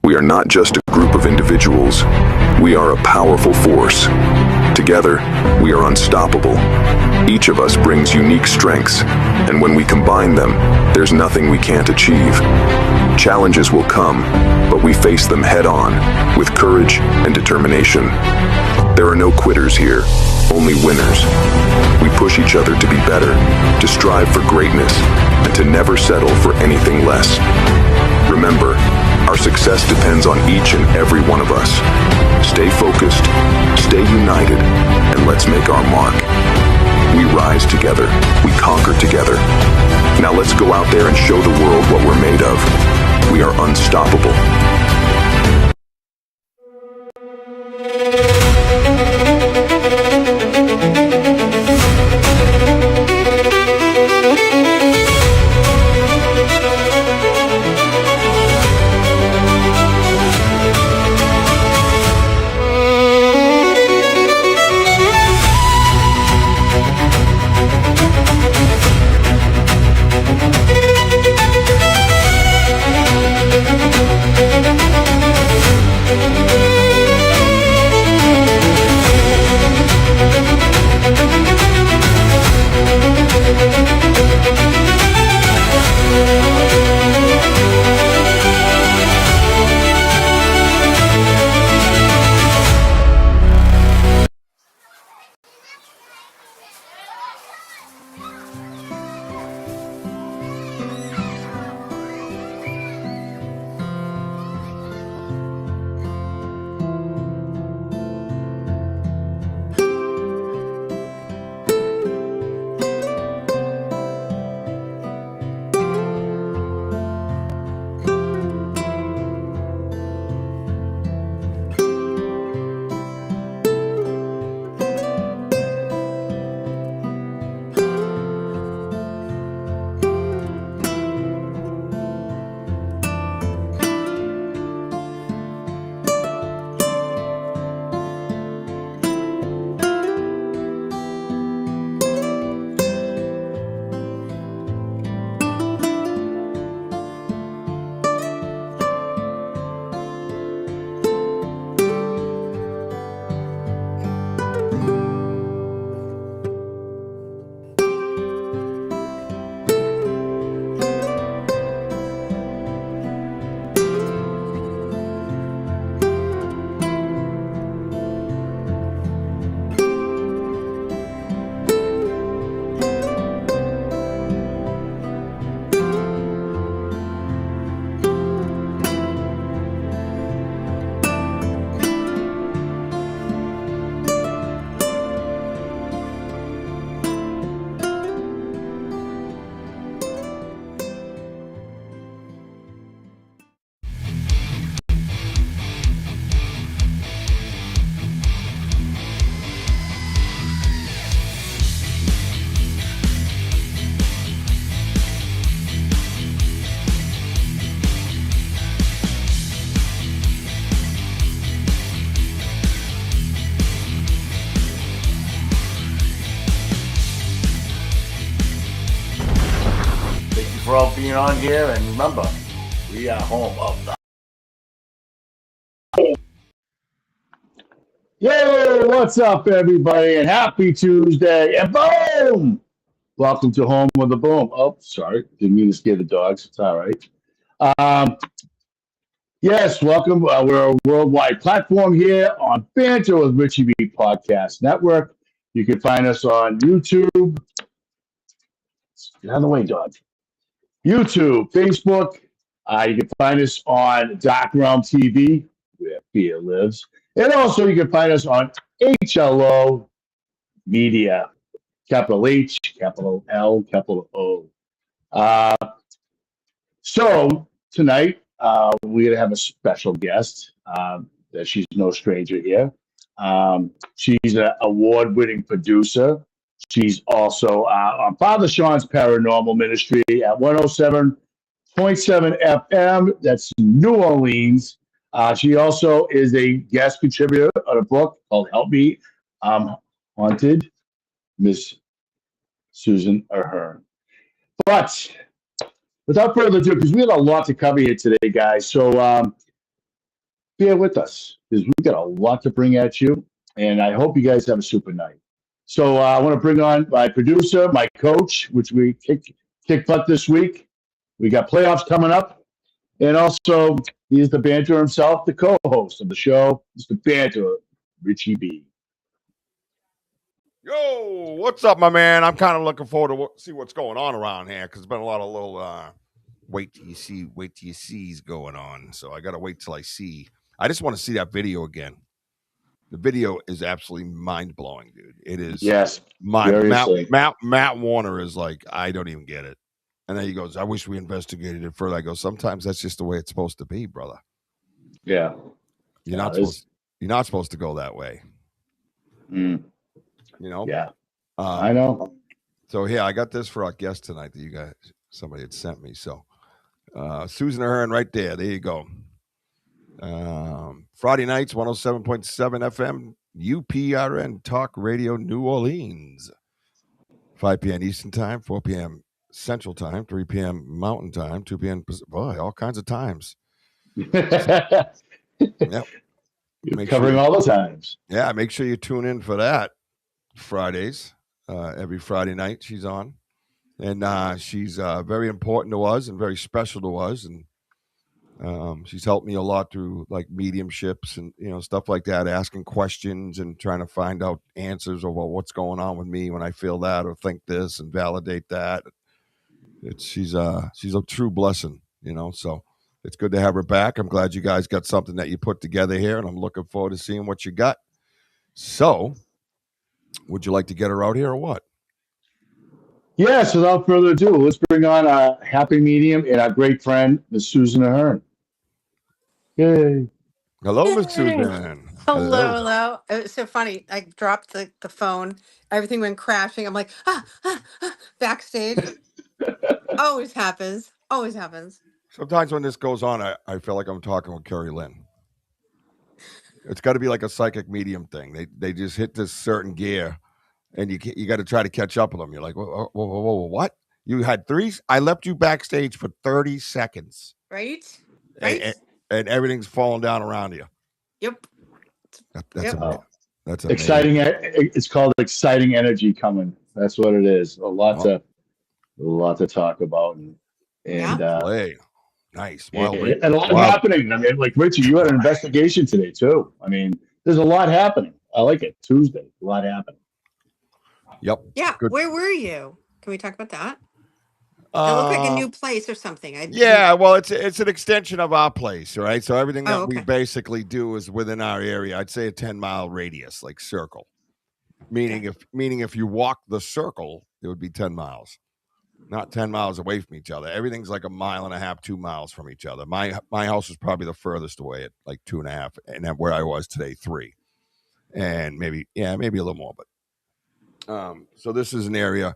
We are not just a group of individuals. We are a powerful force. Together, we are unstoppable. Each of us brings unique strengths, and when we combine them, there's nothing we can't achieve. Challenges will come, but we face them head-on, with courage and determination. There are no quitters here, only winners. We push each other to be better, to strive for greatness, and to never settle for anything less. Remember, our success depends on each and every one of us. Stay focused, stay united, and let's make our mark. We rise together, we conquer together. Now let's go out there and show the world what we're made of. We are unstoppable. For all being on here, and remember, we are home of the. Yay! What's up, everybody? And happy Tuesday! And boom! Welcome to Home of the Boom. Oh, sorry, didn't mean to scare the dogs. It's all right. Yes, welcome. We're a worldwide platform here on Banter with Richie B Podcast Network. You can find us on YouTube. Get out of the way, dog. YouTube, Facebook. You can find us on Dark Realm TV, where fear lives. And also you can find us on HLO Media, capital H, capital L, capital O. So tonight, we're going to have a special guest. That she's no stranger here. She's an award-winning producer. She's also on Father Sean's Paranormal Ministry at 107.7 FM. That's New Orleans. She also is a guest contributor on a book called Help Me, I'm Haunted, Miss Susan Ahern. But without further ado, because we have a lot to cover here today, guys. So bear with us because we've got a lot to bring at you, and I hope you guys have a super night. So I want to bring on my producer, my coach, which we kick butt this week. We got playoffs coming up, and also he is the banter himself, the co-host of the show, Mr. Banter, Richie B. Yo, what's up, my man? I'm kind of looking forward to see what's going on around here because there's been a lot of little wait till you see's going on. So I gotta wait till I see. I just want to see that video again. The video is absolutely mind blowing, dude. It is. Yes, Matt Warner is like, I don't even get it. And then he goes, I wish we investigated it further. I go, sometimes that's just the way it's supposed to be, brother. Yeah, You're not supposed to go that way. Mm. You know? Yeah, I know. So yeah, I got this for our guest tonight that somebody had sent me. So Susan Ahern right there. There you go. Friday nights, 107.7 FM, UPRN Talk Radio New Orleans. 5 p.m. Eastern Time, 4 p.m. Central Time, 3 p.m. Mountain Time, 2 p.m. Boy, all kinds of times. Yep. You're covering all the times. Yeah, make sure you tune in for that. Fridays, every Friday night she's on, and she's very important to us and very special to us, and she's helped me a lot through like mediumships and stuff like that, asking questions and trying to find out answers about what's going on with me when I feel that or think this and validate that. She's a true blessing, so it's good to have her back. I'm glad you guys got something that you put together here, and I'm looking forward to seeing what you got. So would you like to get her out here or what? Yes, without further ado, let's bring on a happy medium and our great friend, Miss Susan Ahern. Yay. Hello, Miss Susan. Hello. It was so funny. I dropped the phone. Everything went crashing. I'm like, backstage. Always happens. Sometimes when this goes on, I feel like I'm talking with Carrie Lynn. It's got to be like a psychic medium thing. They just hit this certain gear, and you got to try to catch up with them. You're like, whoa, what? You had three? I left you backstage for 30 seconds. Right? And everything's falling down around you. Yep. That's amazing. That's exciting. It's called exciting energy coming. That's what it is. A lot to talk about, and nice. And a lot happening. I mean, like Richie, you had an investigation today too. I mean, there's a lot happening. I like it. Tuesday, a lot happening. Yep. Yeah. Good. Where were you? Can we talk about that? It looked like a new place or something. Well, it's an extension of our place, right? So everything that we basically do is within our area. I'd say a 10-mile radius, like circle. Meaning if you walk the circle, it would be 10 miles. Not 10 miles away from each other. Everything's like a mile and a half, 2 miles from each other. My house is probably the furthest away at like 2.5, and then where I was today, 3. And maybe a little more, but so this is an area.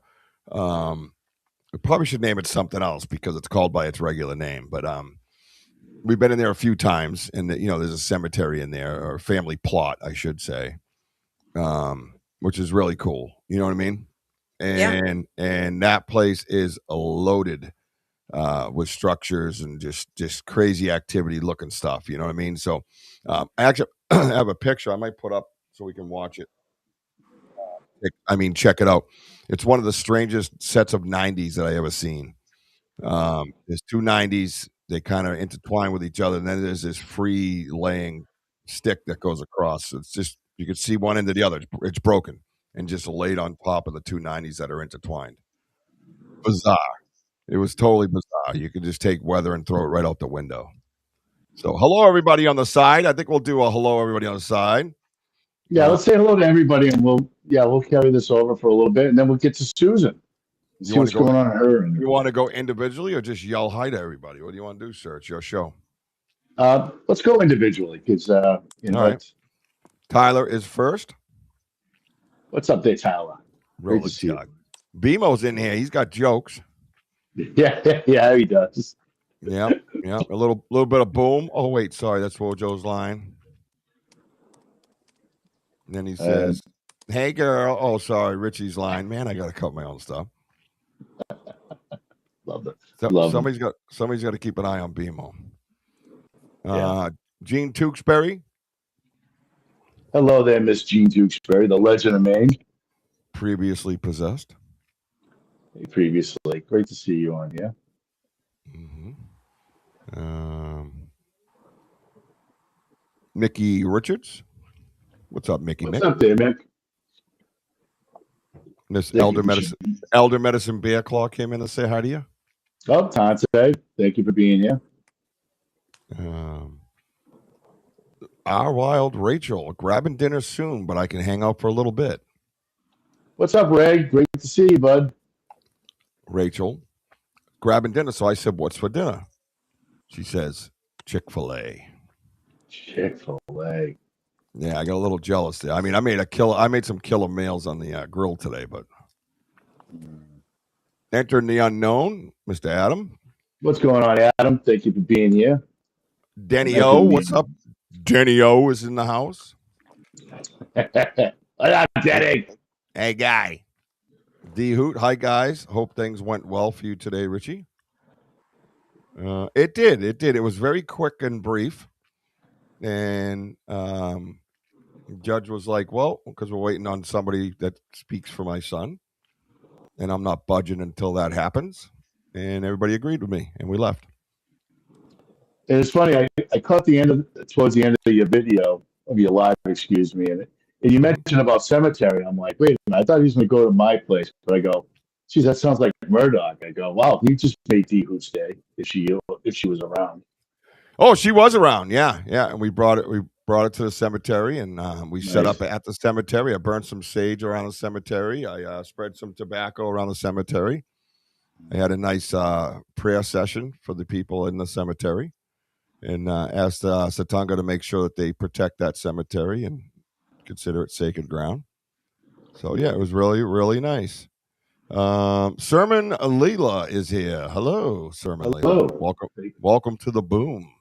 We probably should name it something else because it's called by its regular name. But we've been in there a few times, and there's a cemetery in there, or a family plot, I should say, which is really cool. You know what I mean? And that place is loaded with structures and just crazy activity looking stuff. You know what I mean? So I actually have a picture I might put up so we can watch it. Check it out. It's one of the strangest sets of 90s that I ever seen. There's two 90s. They kind of intertwine with each other. And then there's this free laying stick that goes across. It's just, you can see one end to the other. It's broken and just laid on top of the two 90s that are intertwined. Bizarre. It was totally bizarre. You could just take weather and throw it right out the window. So hello, everybody on the side. I think we'll do a hello, everybody on the side. Yeah, let's say hello to everybody, and we'll carry this over for a little bit, and then we'll get to Susan. See what's going on in her. You want to go individually or just yell hi to everybody? What do you want to do, sir? It's your show. Let's go individually because all right. Tyler is first. What's up there, Tyler? Great to see you. BMO's in here. He's got jokes. Yeah, he does. Yeah. A little bit of boom. Oh wait, sorry, that's WOJO'S line. And then he says, "Hey, girl." Oh, sorry, Richie's line. Man, I got to cut my own stuff. Love it. Somebody's got to keep an eye on BMO. Gene Tewksbury. Hello there, Miss Jean Tewksbury, the legend of Maine. Previously possessed. Previously. Great to see you on here. Mickey Richards. What's up, Mickey? What's up there, Mick? This Elder Medicine Bear Claw came in to say hi to you. Oh, Tante, thank you for being here. Our wild Rachel, grabbing dinner soon, but I can hang out for a little bit. What's up, Ray? Great to see you, bud. Rachel, grabbing dinner. So I said, "What's for dinner?" She says, "Chick-fil-A." Chick-fil-A. Yeah, I got a little jealous there. I mean, I made some killer meals on the grill today, but entering the unknown, Mr. Adam. What's going on, Adam? Thank you for being here. Denny O, what's up? Denny O is in the house. What up, Denny? Hey, guy. D Hoot, hi, guys. Hope things went well for you today, Richie. It did. It was very quick and brief. And Judge was like, well, because we're waiting on somebody that speaks for my son. And I'm not budging until that happens. And everybody agreed with me, and we left. And it's funny, I caught towards the end of your video, of your live, excuse me, and you mentioned about cemetery. I'm like, wait a minute, I thought he was going to go to my place. But I go, geez, that sounds like Murdoch. I go, wow, he just made D Hoot's day if she was around. Oh, she was around, yeah. And we brought it to the cemetery, and we set up at the cemetery. I burned some sage around the cemetery. I spread some tobacco around the cemetery. I had a nice prayer session for the people in the cemetery, and asked Satanga to make sure that they protect that cemetery and consider it sacred ground. So yeah, it was really, really nice. Sermon Leela is here. Hello, Sermon Leela. Welcome to the boom.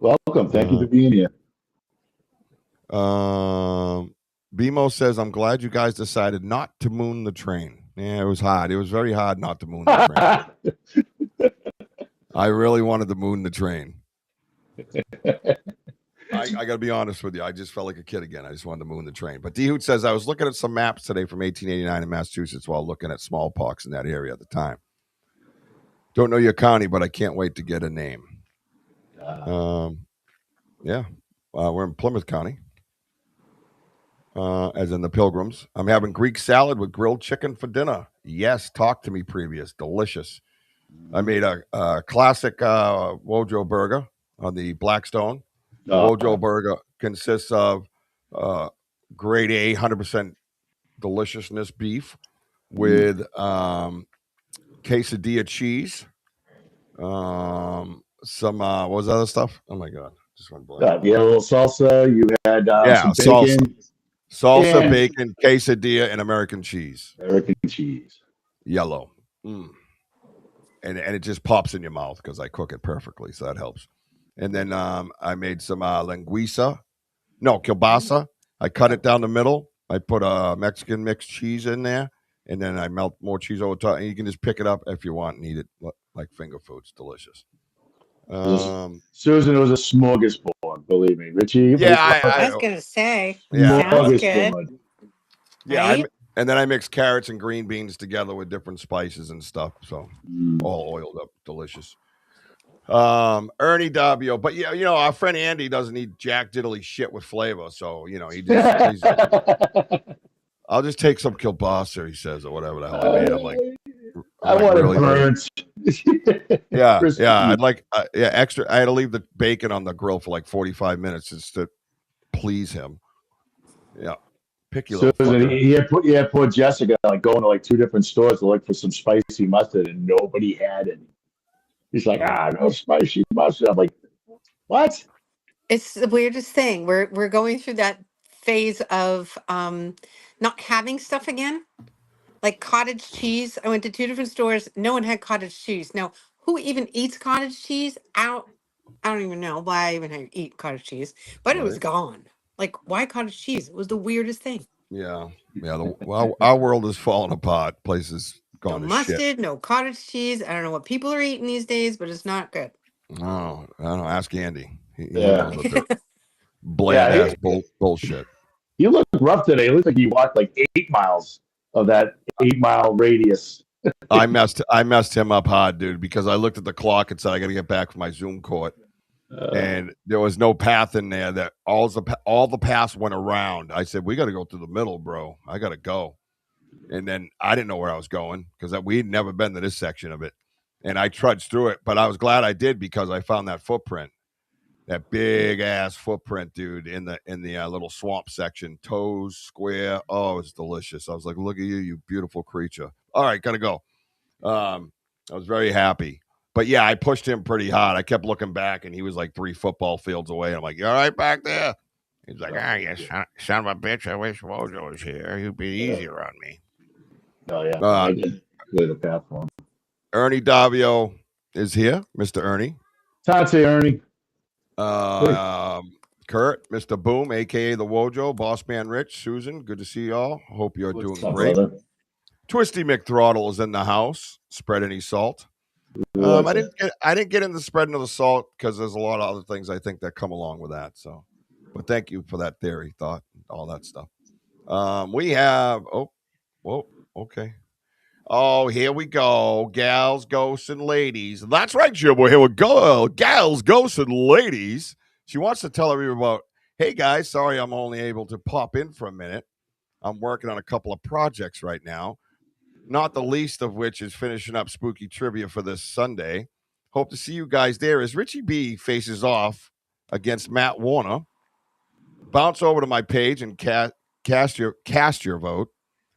Welcome. Thank you for being here. Bimo says, I'm glad you guys decided not to moon the train. Yeah, it was hard. It was very hard not to moon the train. I really wanted to moon the train. I got to be honest with you. I just felt like a kid again. I just wanted to moon the train. But D-Hoot says, I was looking at some maps today from 1889 in Massachusetts while looking at smallpox in that area at the time. Don't know your county, but I can't wait to get a name. Yeah. We're in Plymouth County, as in the Pilgrims. I'm having Greek salad with grilled chicken for dinner. Yes, talk to me previous. Delicious. I made a classic Wojo burger on the Blackstone. The Wojo burger consists of grade A, 100% deliciousness beef with quesadilla cheese. Some what was the other stuff? Oh my god, just went blank. You had a little salsa. You had some bacon. Salsa, bacon, quesadilla, and American cheese. Yellow. And it just pops in your mouth because I cook it perfectly, so that helps. And then I made some kielbasa. I cut it down the middle. I put a Mexican mixed cheese in there, and then I melt more cheese over top. And you can just pick it up if you want and eat it like finger food. It's delicious. Susan, it was a smorgasbord, believe me. Richie? Yeah, I was going to say. Yeah. Sounds good. Yeah, right? And then I mix carrots and green beans together with different spices and stuff. So all oiled up, delicious. Ernie Dabio, but yeah, our friend Andy doesn't eat jack diddly shit with flavor, so he just I'll just take some kielbasa, he says, or whatever the hell I made. I'm like, I want it burnt. Yeah, I'd like extra. I had to leave the bacon on the grill for like 45 minutes just to please him. Yeah, picky little fucker. Yeah, poor Jessica, like going to like 2 different stores to look for some spicy mustard, and nobody had any. He's like, no spicy mustard. I'm like, what? It's the weirdest thing. We're going through that phase of not having stuff again. Like cottage cheese. I went to 2 different stores. No one had cottage cheese. Now, who even eats cottage cheese? I don't even know why I even eat cottage cheese. But It was gone. Like, why cottage cheese? It was the weirdest thing. Yeah. Our world is falling apart. Places gone no to mustard, shit. No cottage cheese. I don't know what people are eating these days, but it's not good. No, I don't know. Ask Andy. He knows what they're bland bullshit. You look rough today. It looks like you walked like 8 miles of that 8-mile radius. I messed him up hard, dude, because I looked at the clock and said I got to get back from my Zoom court, and there was no path in there. That all the paths went around. I said we got to go through the middle, bro. I got to go, and then I didn't know where I was going because we'd never been to this section of it, and I trudged through it. But I was glad I did because I found that footprint, that big ass footprint, dude, in the little swamp section, toes square. Oh, it's delicious. I was like, look at you, you beautiful creature. All right, gotta go. I was very happy. But yeah, I pushed him pretty hard. I kept looking back, and he was like 3 football fields away. I'm like, you all right back there? He's like, you son of a bitch. I wish Wojo was here. He'd be easier on me. Oh, yeah. I did clear the path for him. Ernie Davio is here, Mr. Ernie. Tate, Ernie. Kurt, Mr. Boom, a.k.a. the Wojo, Boss Man Rich, Susan, good to see y'all. Hope you're doing great. Brother? Twisty McThrottle is in the house. Spread any salt. I didn't get into spreading of the salt because there's a lot of other things I think that come along with that. So, but thank you for that theory, thought, all that stuff. We have okay. Oh, here we go. Gals, ghosts, and ladies. That's right, Jibbo. Here we go. Gals, ghosts, and ladies. She wants to tell everyone about, hey, guys, sorry I'm only able to pop in for a minute. I'm working on a couple of projects right now. Not the least of which is finishing up spooky trivia for this Sunday. Hope to see you guys there as Richie B faces off against Matt Warner. Bounce over to my page and cast your vote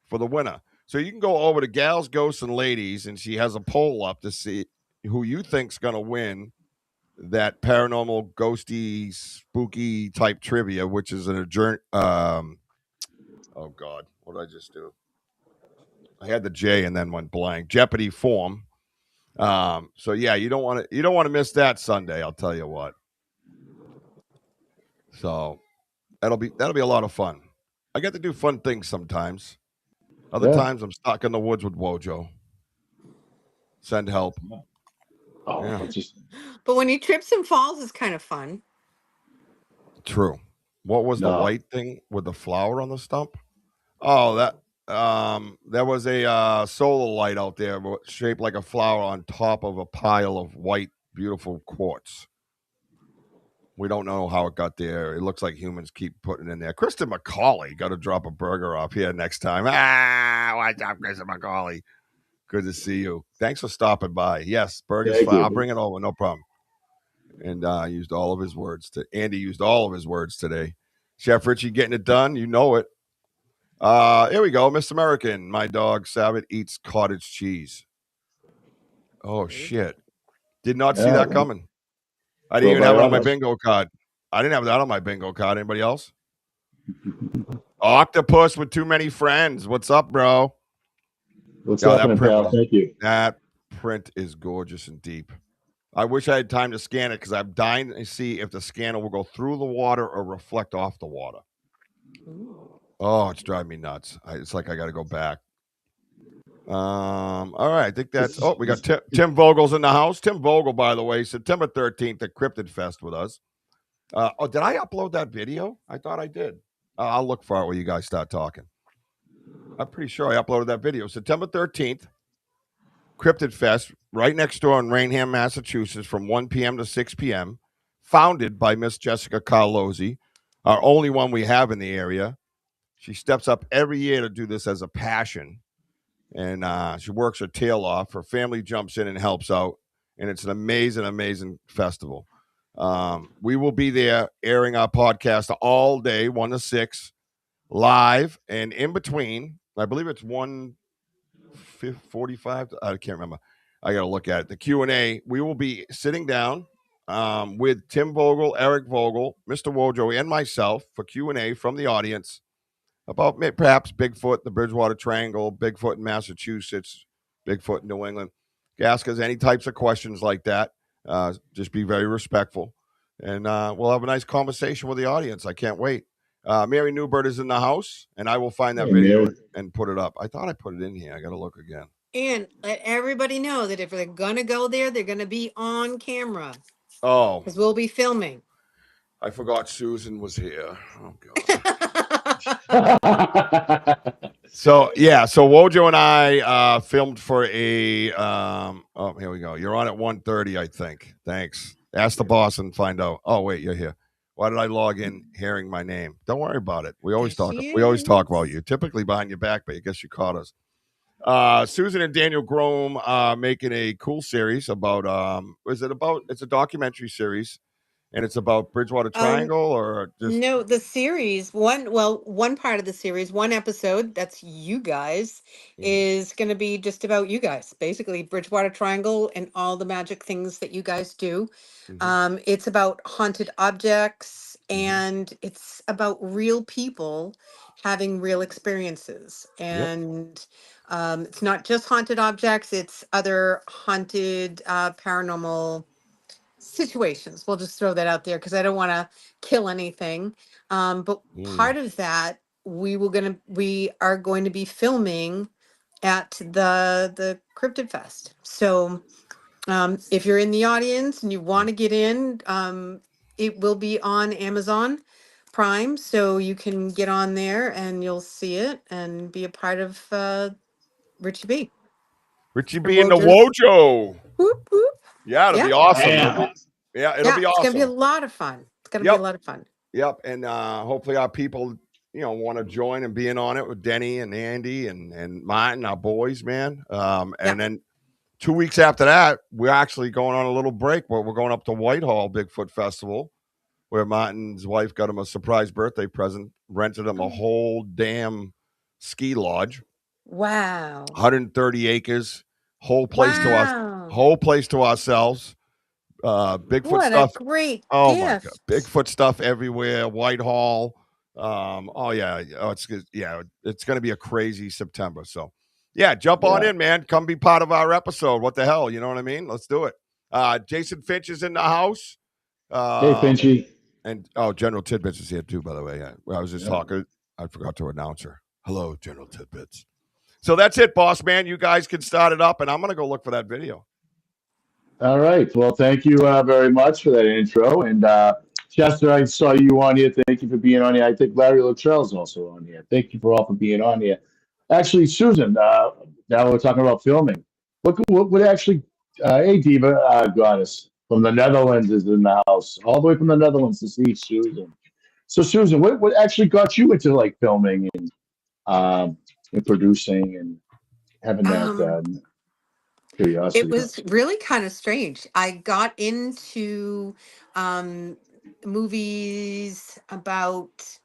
for the winner. So you can go over to Gals, Ghosts, and Ladies, and she has a poll up to see who you think's going to win that paranormal, ghosty, spooky type trivia, which is an adjourn. Oh God, what did I just do? I had the J and then went blank. Jeopardy form. So yeah, you don't want to miss that Sunday. I'll tell you what. So that'll be a lot of fun. I get to do fun things sometimes. Other times I'm stuck in the woods with Wojo. Send help. Oh, yeah. But when he trips and falls, it's kind of fun. True. What was the white thing with the flower on the stump? Oh, that. There was a solar light out there shaped like a flower on top of a pile of white, beautiful quartz. We don't know how it got there. It looks like humans keep putting it in there. Kristen McCauley got to drop a burger off here next time. What's up, Kristen McCauley? Good to see you. Thanks for stopping by. Yes, burger's fine. I'll bring it over, no problem. And used all of his words. Andy used all of his words today. Chef Richie getting it done. You know it. Here we go. Miss American. My dog, Sabbath, eats cottage cheese. Oh, shit. Did not see that coming. I didn't even have it on my bingo card. I didn't have that on my bingo card. Anybody else? Octopus with too many friends. What's up, bro? What's happening, pal? Thank you. That print is gorgeous and deep. I wish I had time to scan it because I'm dying to see if the scanner will go through the water or reflect off the water. Oh, it's driving me nuts. It's like I got to go back. All right. I think that's. Oh, we got Tim Vogel's in the house. Tim Vogel, by the way, September 13th at Cryptid Fest with us. Did I upload that video? I thought I did. I'll look for it when you guys start talking. I'm pretty sure I uploaded that video. September 13th, Cryptid Fest, right next door in Rainham, Massachusetts, from 1 p.m. to 6 p.m., founded by Miss Jessica Carlozzi, our only one we have in the area. She steps up every year to do this as a passion, and she works her tail off. Her family jumps in and helps out, and it's an amazing, amazing festival. We will be there airing our podcast all day, 1 to 6, live, and in between, I believe it's 1:45. I can't remember. I got to look at it. The Q&A, we will be sitting down with Tim Vogel, Eric Vogel, Mr. Wojo, and myself for Q&A from the audience about perhaps Bigfoot, the Bridgewater Triangle, Bigfoot in Massachusetts, Bigfoot in New England. Ask us any types of questions like that. Just be very respectful. And we'll have a nice conversation with the audience. I can't wait. Mary Newbert is in the house, and I will find that video and put it up. I thought I put it in here. I got to look again. And let everybody know that if they're going to go there, they're going to be on camera. Oh. Because we'll be filming. I forgot Susan was here. Oh God. So Wojo and I filmed for a oh, here we go. You're on at 1:30, I think. Thanks. Ask the boss and find out. Oh wait, you're here. Why did I log in hearing my name? Don't worry about it. We always talk about you. Typically behind your back, but I guess you caught us. Susan and Daniel Grome making a cool series about it's a documentary series, and it's about Bridgewater Triangle or just No, the series, one part of the series, one episode, that's you guys, is going to be just about you guys, basically Bridgewater Triangle and all the magic things that you guys do. It's about haunted objects and it's about real people having real experiences. And it's not just haunted objects, it's other haunted paranormal situations. We'll just throw that out there because I don't want to kill anything. But part of that, we are going to be filming at the Cryptid Fest. So if you're in the audience and you want to get in, it will be on Amazon Prime, so you can get on there and you'll see it and be a part of Richie B. Richie and B and the WOJO'S. WOJO. Whoop, whoop. Yeah, it'll be Yeah. awesome. Damn. It'll be It's gonna be a awesome. lot of fun. It's gonna be a lot of fun. Yep. And hopefully our people, want to join and be in on it with Denny and Andy and Martin, our boys, man. And then 2 weeks after that, we're actually going on a little break where we're going up to Whitehall Bigfoot Festival, where Martin's wife got him a surprise birthday present, rented him a whole damn ski lodge. Wow. 130 acres, whole place to ourselves. Bigfoot What stuff. a great Oh gift. my God. Bigfoot stuff everywhere. Whitehall. It's going to be a crazy September. So jump on in, man. Come be part of our episode. What the hell? You know what I mean? Let's do it. Jason Finch is in the house. Hey, Finchy. And General Tidbits is here too, by the way. Yeah. I was just talking. I forgot to announce her. Hello, General Tidbits. So that's it, boss man. You guys can start it up, and I'm going to go look for that video. All right. Well, thank you very much for that intro. And Chester, I saw you on here. Thank you for being on here. I think Larry Luttrell's also on here. Thank you all for being on here. Actually, Susan, now we're talking about filming. What would actually, hey, Diva, goddess from the Netherlands is in the house, all the way from the Netherlands to see Susan. So, Susan, what actually got you into like filming and producing and having that curiosity? It was really kind of strange. I got into movies about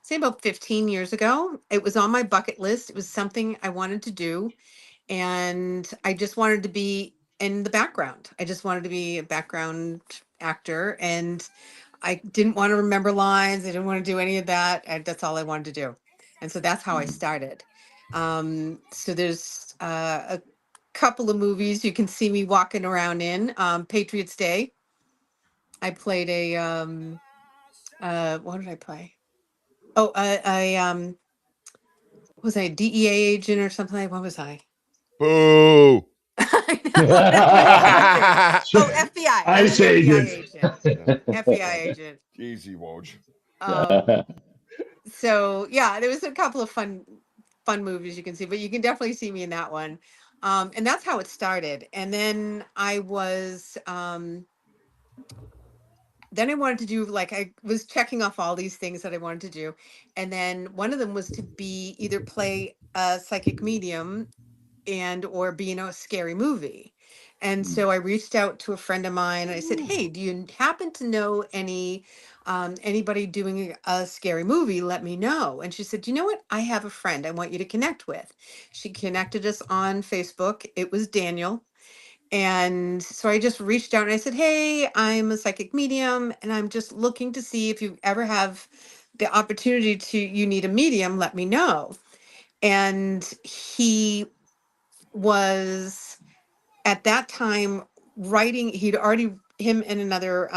15 years ago. It was on my bucket list. It was something I wanted to do. And I just wanted to be in the background. I just wanted to be a background actor. And I didn't want to remember lines. I didn't want to do any of that. That's all I wanted to do. And so that's how I started. So there's a couple of movies you can see me walking around in. Patriots Day. I played what did I play? Oh, was I a DEA agent or something? What was I? Boo. I know, what am I? Oh, FBI. I was an FBI agent. FBI agent. Easy, Woj. So yeah, there was a couple of fun movies you can see, but you can definitely see me in that one. And that's how it started. And then I was then I wanted to do, like, I was checking off all these things that I wanted to do. And then one of them was to be either play a psychic medium and or be in a scary movie. And so I reached out to a friend of mine and I said, hey, do you happen to know anybody doing a scary movie? Let me know. And she said, you know what? I have a friend I want you to connect with. She connected us on Facebook. It was Daniel. And so I just reached out and I said, hey, I'm a psychic medium and I'm just looking to see if you ever have the opportunity you need a medium, let me know. And he was at that time writing, him and another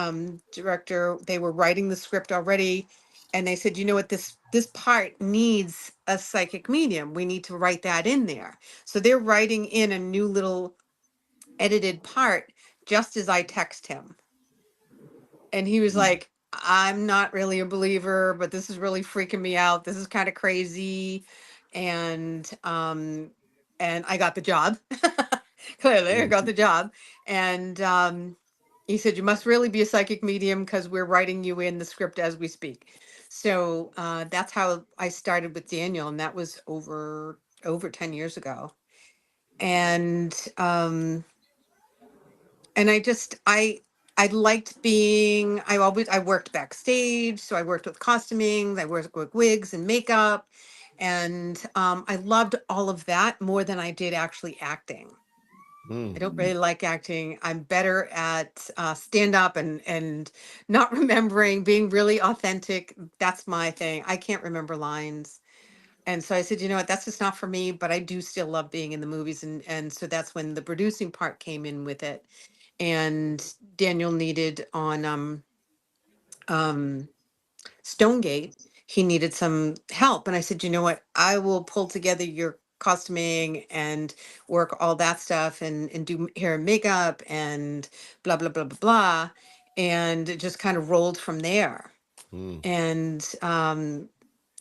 director, they were writing the script already. And they said, you know what, this part needs a psychic medium. We need to write that in there. So they're writing in a new little edited part just as I text him. And he was like, I'm not really a believer, but this is really freaking me out. This is kind of crazy. And I got the job. Clearly, I got the job. And he said, you must really be a psychic medium because we're writing you in the script as we speak. So that's how I started with Daniel, and that was over 10 years ago. And I liked being, I worked backstage, so I worked with costuming, I worked with wigs and makeup, and I loved all of that more than I did actually acting. I don't really like acting. I'm better at stand up and not remembering, being really authentic. That's my thing. I can't remember lines. And so I said, you know what, that's just not for me, but I do still love being in the movies. And so that's when the producing part came in with it. And Daniel needed on Stonegate, he needed some help. And I said, you know what, I will pull together your costuming and work all that stuff and do hair and makeup and blah, blah, blah, blah, blah. And it just kind of rolled from there. And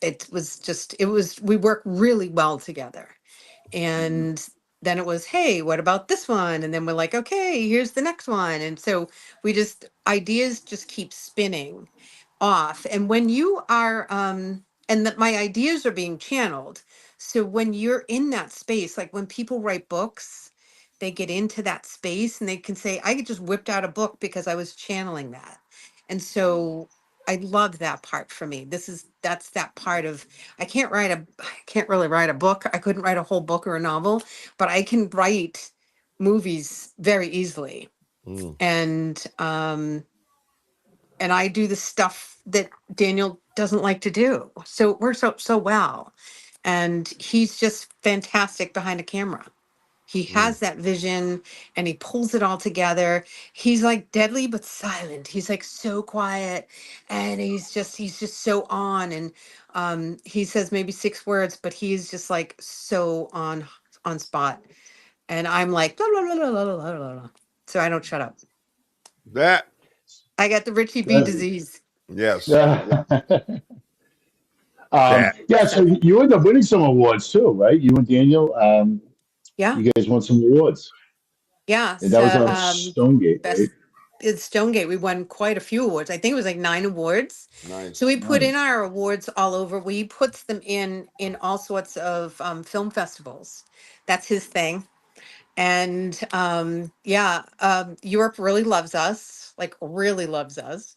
we worked really well together. And then it was, hey, what about this one? And then we're like, okay, here's the next one. And so ideas just keep spinning off. And when you are, and that my ideas are being channeled. So when you're in that space, like when people write books, they get into that space and they can say, I just whipped out a book because I was channeling that. And so I love that part for me. That's that part of, I can't really write a book. I couldn't write a whole book or a novel, but I can write movies very easily. And I do the stuff that Daniel doesn't like to do. So it works out so well. And he's just fantastic behind a camera. He has that vision and he pulls it all together. He's like deadly but silent. He's like so quiet and he's just so on. And he says maybe 6 words, but he's just like so on spot. And I'm like blah, blah, blah, blah, blah, blah, blah, blah. So I don't shut up. That I got the Richie B disease. yes. Yeah. That. Yeah, so you ended up winning some awards too, right? You and Daniel, Yeah. you guys won some awards. Yeah. And that was on Stonegate, right? It's Stonegate. We won quite a few awards. I think it was like 9 awards. Nice. So we put in our awards all over. We puts them in all sorts of film festivals. That's his thing. And Europe really loves us, like really loves us.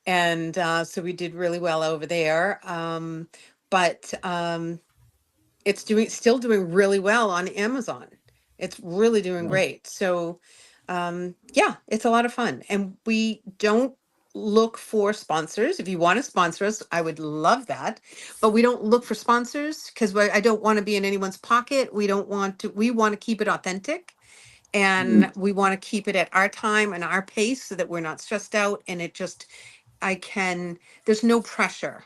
And so we did really well over there. But it's still doing really well on Amazon. It's really doing great. So it's a lot of fun. And we don't look for sponsors. If you want to sponsor us, I would love that. But we don't look for sponsors because I don't want to be in anyone's pocket. We want to keep it authentic. And we want to keep it at our time and our pace so that we're not stressed out. And there's no pressure.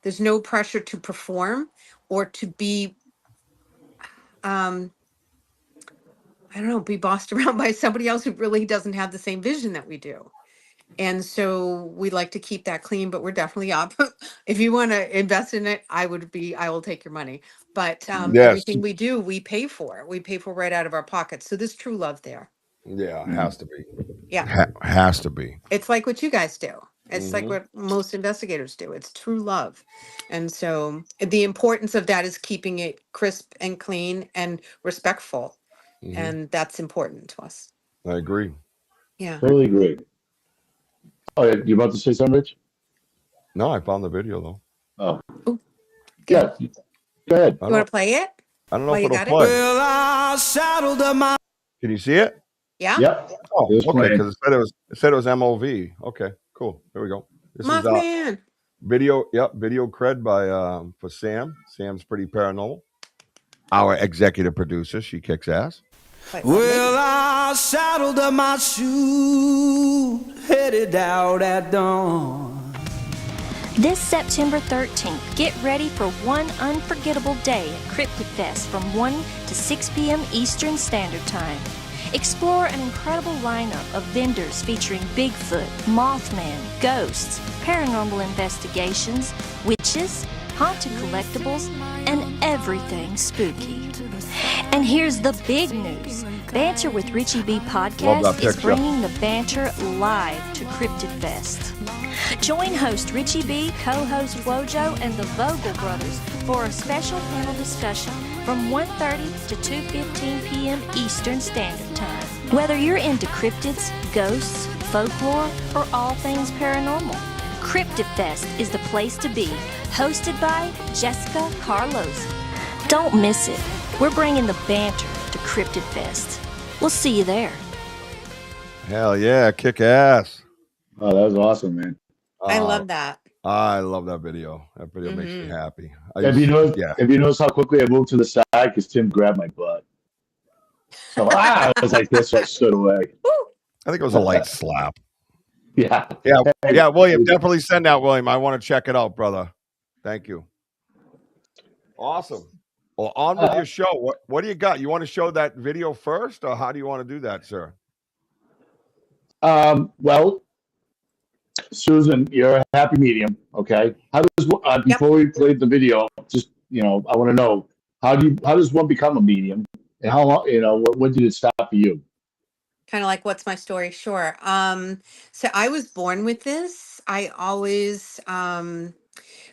There's no pressure to perform or to be, I don't know, be bossed around by somebody else who really doesn't have the same vision that we do. And so we like to keep that clean, but we're definitely up. If you want to invest in it, I will take your money. But everything we do, we pay for. We pay for right out of our pockets. So there's true love there. Yeah, it has to be. Yeah. Has to be. It's like what you guys do. It's like what most investigators do. It's true love. And so the importance of that is keeping it crisp and clean and respectful. And that's important to us. I agree. Yeah. Totally agree. Oh, yeah, you about to say something, Rich? No, I found the video though. Oh. Ooh, Yeah. Go ahead. You want to play it? I don't know While if you it'll got play. it? Well, I saddled up my. Can you see it? Yeah. Yep. Oh, It was okay. playing. Because it said it was MOV. Okay, cool. Here we go. This is Mothman. video. Yep, video cred by for Sam. Sam's pretty paranormal. Our executive producer. She kicks ass. Well, I saddled up my suit, headed out at dawn. This September 13th, get ready for one unforgettable day at Cryptic Fest from 1 to 6 p.m. Eastern Standard Time. Explore an incredible lineup of vendors featuring Bigfoot, Mothman, ghosts, paranormal investigations, witches, haunted collectibles, and everything spooky. And here's the big news. Banter with Richie B podcast is bringing the banter live to Cryptid Fest. Join host Richie B, co-host WOJO, and the Vogel brothers for a special panel discussion from 1:30 to 2:15 p.m. Eastern Standard Time. Whether you're into cryptids, ghosts, folklore, or all things paranormal, Cryptid Fest is the place to be, hosted by Jessica Carlos. Don't miss it. We're bringing the banter to Cryptid Fest. We'll see you there. Hell yeah, kick ass. Oh, that was awesome, man. I love that. I love that video. That video makes me happy. Have you noticed how quickly I moved to the side because Tim grabbed my butt? So I was like this, so I stood away. I think it was a light slap. Yeah. Yeah, William, definitely send that, William. I want to check it out, brother. Thank you. Awesome. Well, on with your show. What do you got? You want to show that video first, or how do you want to do that, sir? Well, Susan, you're a happy medium, okay? How does before we played the video, just I want to know how does one become a medium, and how long? When did it start for you? Kind of like, what's my story? Sure. So I was born with this. I always,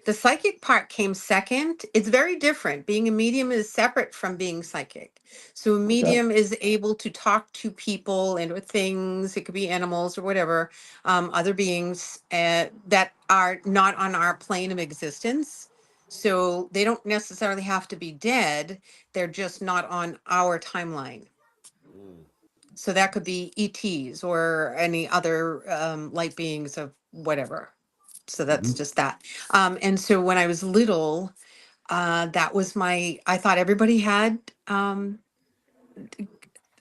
the psychic part came second. It's very different. Being a medium is separate from being psychic. So a medium is able to talk to people and with things. It could be animals or whatever, other beings that are not on our plane of existence. So they don't necessarily have to be dead. They're just not on our timeline. So that could be ETs or any other light beings of whatever. So that's just that. And so when I was little, that was I thought everybody had,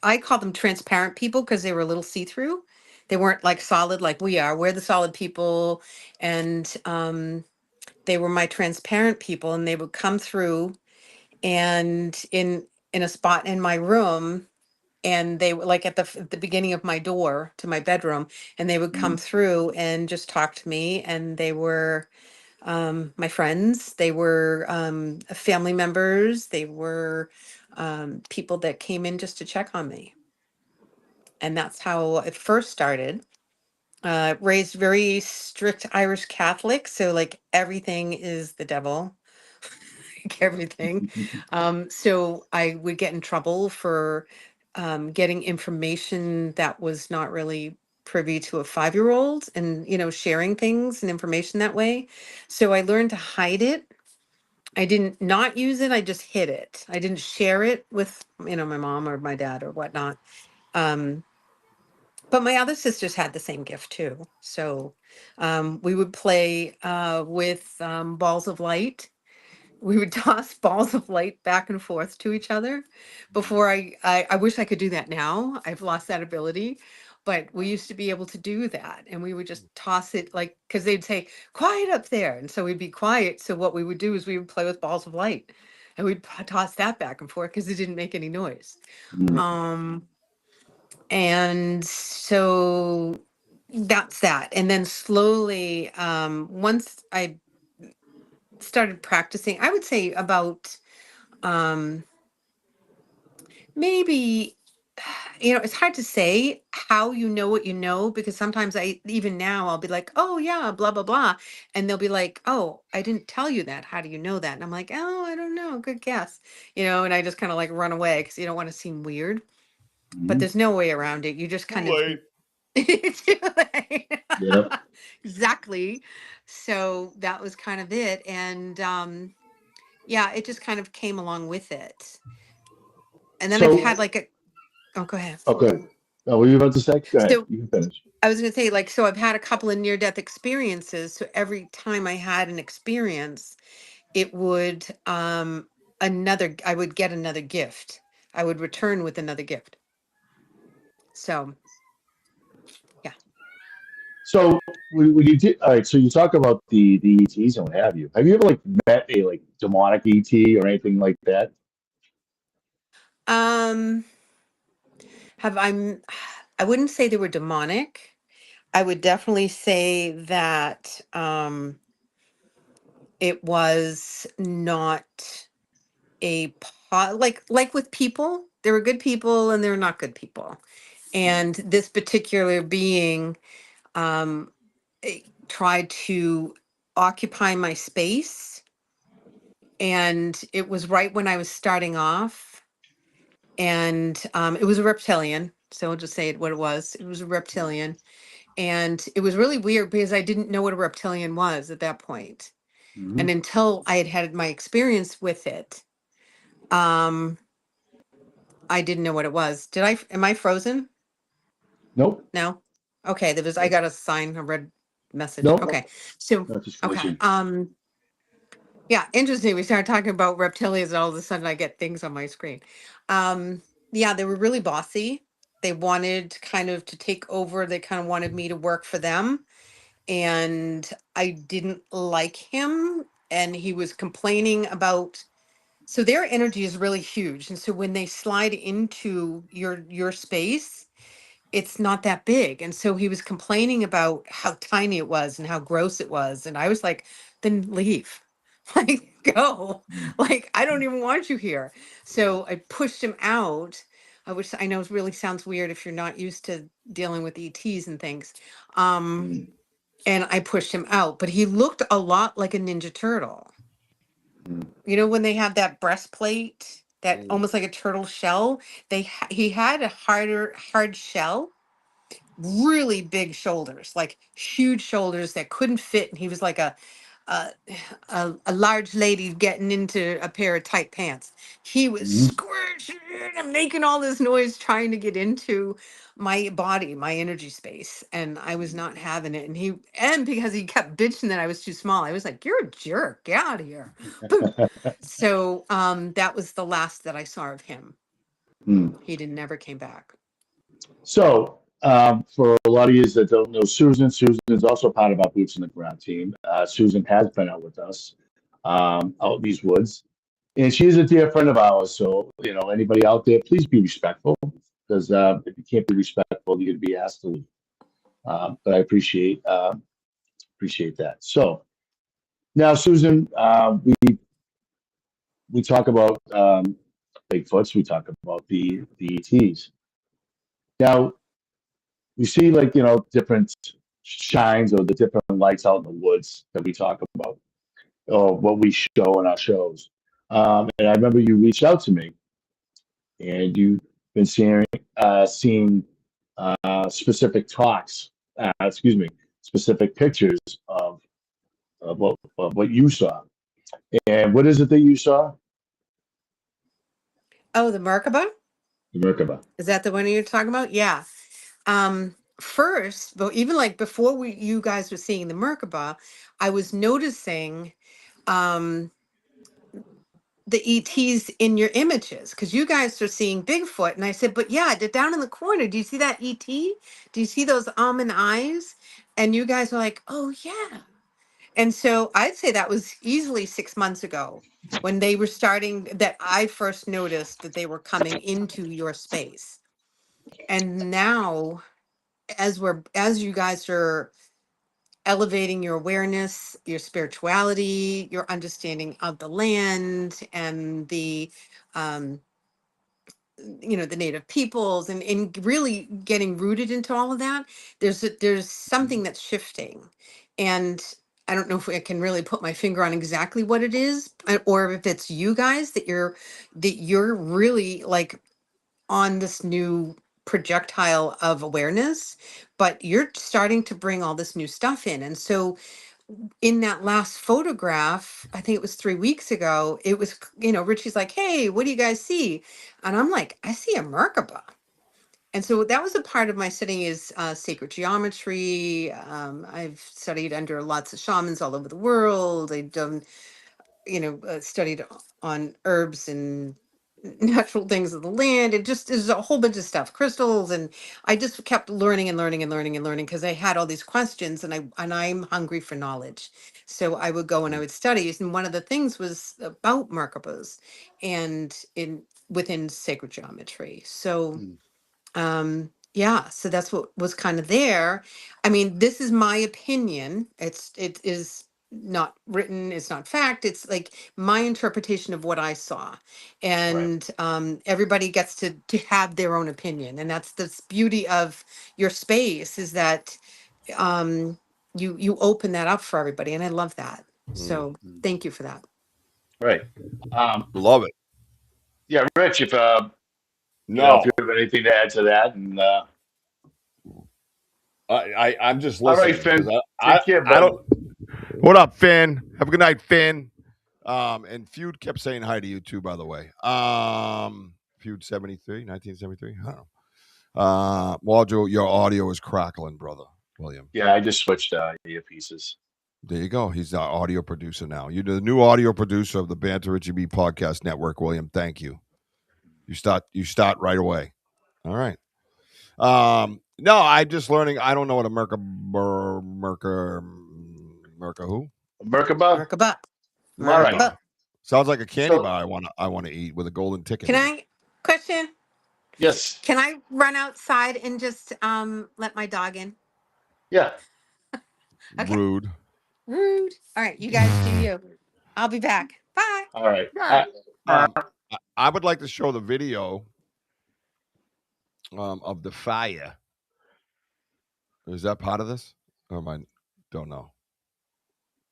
I call them transparent people because they were a little see-through. They weren't like solid like we are. We're the solid people. And they were my transparent people, and they would come through and in a spot in my room. And they were like at the beginning of my door to my bedroom, and they would come through and just talk to me. And they were my friends. They were family members. They were people that came in just to check on me. And that's how it first started. Raised very strict Irish Catholic, so like everything is the devil. Everything. So I would get in trouble for getting information that was not really privy to a 5-year-old, and sharing things and information that way. So I learned to hide it. I didn't not use it. I just hid it. I didn't share it with my mom or my dad or whatnot. But my other sisters had the same gift too. So we would play with balls of light. We would toss balls of light back and forth to each other. Before I wish I could do that now. I've lost that ability. But we used to be able to do that. And we would just toss it because they'd say, quiet up there. And so we'd be quiet. So what we would do is we would play with balls of light. And we'd toss that back and forth because it didn't make any noise. And so that's that. And then slowly, once I started practicing, I would say about maybe, it's hard to say how you know what you know, because sometimes even now I'll be like, oh yeah, blah, blah, blah. And they'll be like, oh, I didn't tell you that. How do you know that? And I'm like, oh, I don't know. Good guess. And I just kind of like run away because you don't want to seem weird. But there's no way around it. You just kind of Yep. Exactly. So that was kind of it. And it just kind of came along with it. And then I've had go ahead. Okay. Oh, what were you about to say? Go ahead. So, you can finish. I was going to say, so I've had a couple of near-death experiences. So every time I had an experience, it would I would get another gift. I would return with another gift. So, yeah. So when you did, all right. So you talk about the ETs and what have you. Have you ever met a demonic ET or anything like that? I wouldn't say they were demonic. I would definitely say that it was not like with people, there were good people and there were not good people. And this particular being tried to occupy my space. And it was right when I was starting off. And it was a reptilian. So I'll just say it what it was. It was a reptilian. And it was really weird because I didn't know what a reptilian was at that point. Mm-hmm. And until I had had my experience with it, I didn't know what it was. Am I frozen? Nope. No? Okay, I got a sign, a red message. Nope. Okay. So, Not just okay. glitching. Yeah, interesting. We started talking about reptilians and all of a sudden I get things on my screen. Yeah, they were really bossy. They wanted kind of to take over. They kind of wanted me to work for them. And I didn't like him. And he was complaining about, so their energy is really huge. And so when they slide into your space, it's not that big. And so he was complaining about how tiny it was and how gross it was. And I was like, then leave. Like, go. Like, I don't even want you here. So I pushed him out, which I know really sounds weird if you're not used to dealing with ETs and things. And I pushed him out, but he looked a lot like a Ninja Turtle. You know, when they have that breastplate, that almost like a turtle shell, he had a hard shell, really big shoulders, like huge shoulders that couldn't fit. And he was like a, a large lady getting into a pair of tight pants. He was squishing and making all this noise trying to get into my body, my energy space. And I was not having it. And because he kept bitching that I was too small, I was like, you're a jerk, get out of here. Boom. So that was the last that I saw of him. He never came back. So, for a lot of you that don't know Susan, Susan is also part of our Boots on the Ground team. Susan has been out with us out in these woods, and she is a dear friend of ours. So, anybody out there, please be respectful, because if you can't be respectful, you're going to be asked to leave. But I appreciate that. So, now, Susan, we talk about Bigfoots, we talk about the ETs. Now, we see different shines or the different lights out in the woods that we talk about, or what we show in our shows. And I remember you reached out to me, and you've been seeing specific specific pictures of what you saw. And what is it that you saw? Oh, the Merkaba? The Merkaba. Is that the one you're talking about? Yeah. First, but even like before you guys were seeing the Merkaba, I was noticing the ETs in your images, because you guys are seeing Bigfoot. And I said, but yeah, down in the corner, do you see that ET? Do you see those almond eyes? And you guys were like, oh yeah. And so I'd say that was easily 6 months ago when they were starting, that I first noticed that they were coming into your space. And now, as you guys are elevating your awareness, your spirituality, your understanding of the land and the the native peoples, and really getting rooted into all of that, there's something that's shifting. And I don't know if I can really put my finger on exactly what it is, or if it's you guys that you're really like on this new projectile of awareness, but you're starting to bring all this new stuff in. And so in that last photograph, I think it was 3 weeks ago, it was, Richie's like, hey, what do you guys see? And I'm like, I see a Merkaba. And so that was a part of my studying is sacred geometry. I've studied under lots of shamans all over the world. I've done, studied on herbs and natural things of the land. It just is a whole bunch of stuff, crystals, and I just kept learning and learning and learning and learning because I had all these questions, and I'm hungry for knowledge. So I would go and I would study, and one of the things was about Merkabas and within sacred geometry. So Yeah, so that's what was kind of there. I mean, this is my opinion. It is not written, it's not fact. It's like my interpretation of what I saw. And everybody gets to have their own opinion. And that's the beauty of your space, is that you open that up for everybody. And I love that. So thank you for that. Right. Love it. Yeah, Rich, if if you No, have anything to add to that, and I'm just all right, listening. Finn, 'Cause take care, I bud. don't. What up, Finn? Have a good night, Finn. And Feud kept saying hi to you too, by the way. Feud 1973. I don't know. Wojo, your audio is crackling, brother. William. Yeah, I just switched earpieces. There you go. He's our audio producer now. You're the new audio producer of the Banter Richie B Podcast Network, William. Thank you. You start right away. All right. No, I'm just learning. I don't know what a Merca who? Merkaba? Merkaba. All right. Merkaba. Sounds like a candy So- bar I want to eat with a golden ticket. Can in it. I question? Yes. Can I run outside and just let my dog in? Yeah. Okay. Rude. Rude. All right, you guys do you. I'll be back. Bye. All right. I would like to show the video of the fire. Is that part of this? Or am I don't know.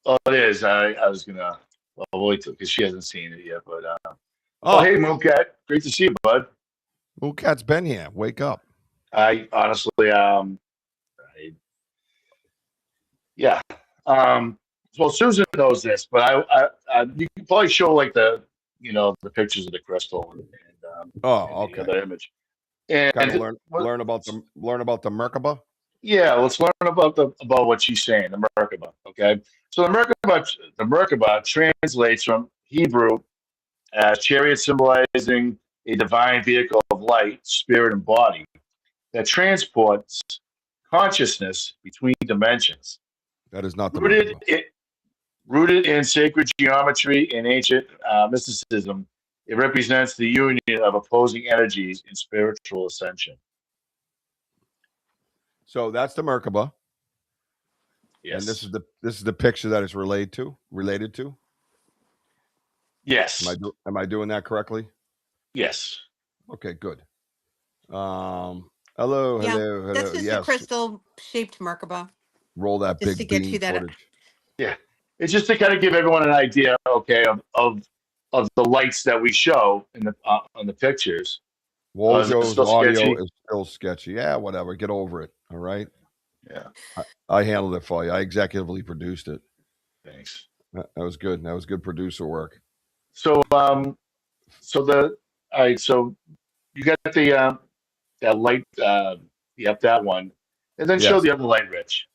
Oh, it is. I was gonna. Well, we'll wait till, because she hasn't seen it yet. But Oh, hey, Mooncat, great to see you, bud. Mooncat's been here. Wake up. I honestly, yeah. Well, Susan knows this, but I you can probably show like the pictures of the crystal and Oh, the okay. other image. And Kind of learn about the Merkaba. yeah, let's learn about what she's saying, the Merkaba. Okay, so the Merkaba translates from Hebrew as chariot, symbolizing a divine vehicle of light, spirit, and body that transports consciousness between dimensions. That is not the Merkaba. Rooted in sacred geometry and ancient mysticism, it represents the union of opposing energies in spiritual ascension. So that's the Merkaba. Yes. And this is the picture that it's related to. Yes. Am I doing that correctly? Yes. Okay, good. Hello. That's just a crystal shaped Merkaba. Roll that Just big to get beam you that. footage. Yeah. It's just to kind of give everyone an idea, okay, of the lights that we show in the on the pictures. WOJO'S still audio sketchy? is still sketchy. Yeah, whatever. Get over it. All right. Yeah. I handled it for you. I executively produced it. Thanks. That was good. That was good producer work. So all right, so you got the that light, that one, and then show Yes. the other light, Rich.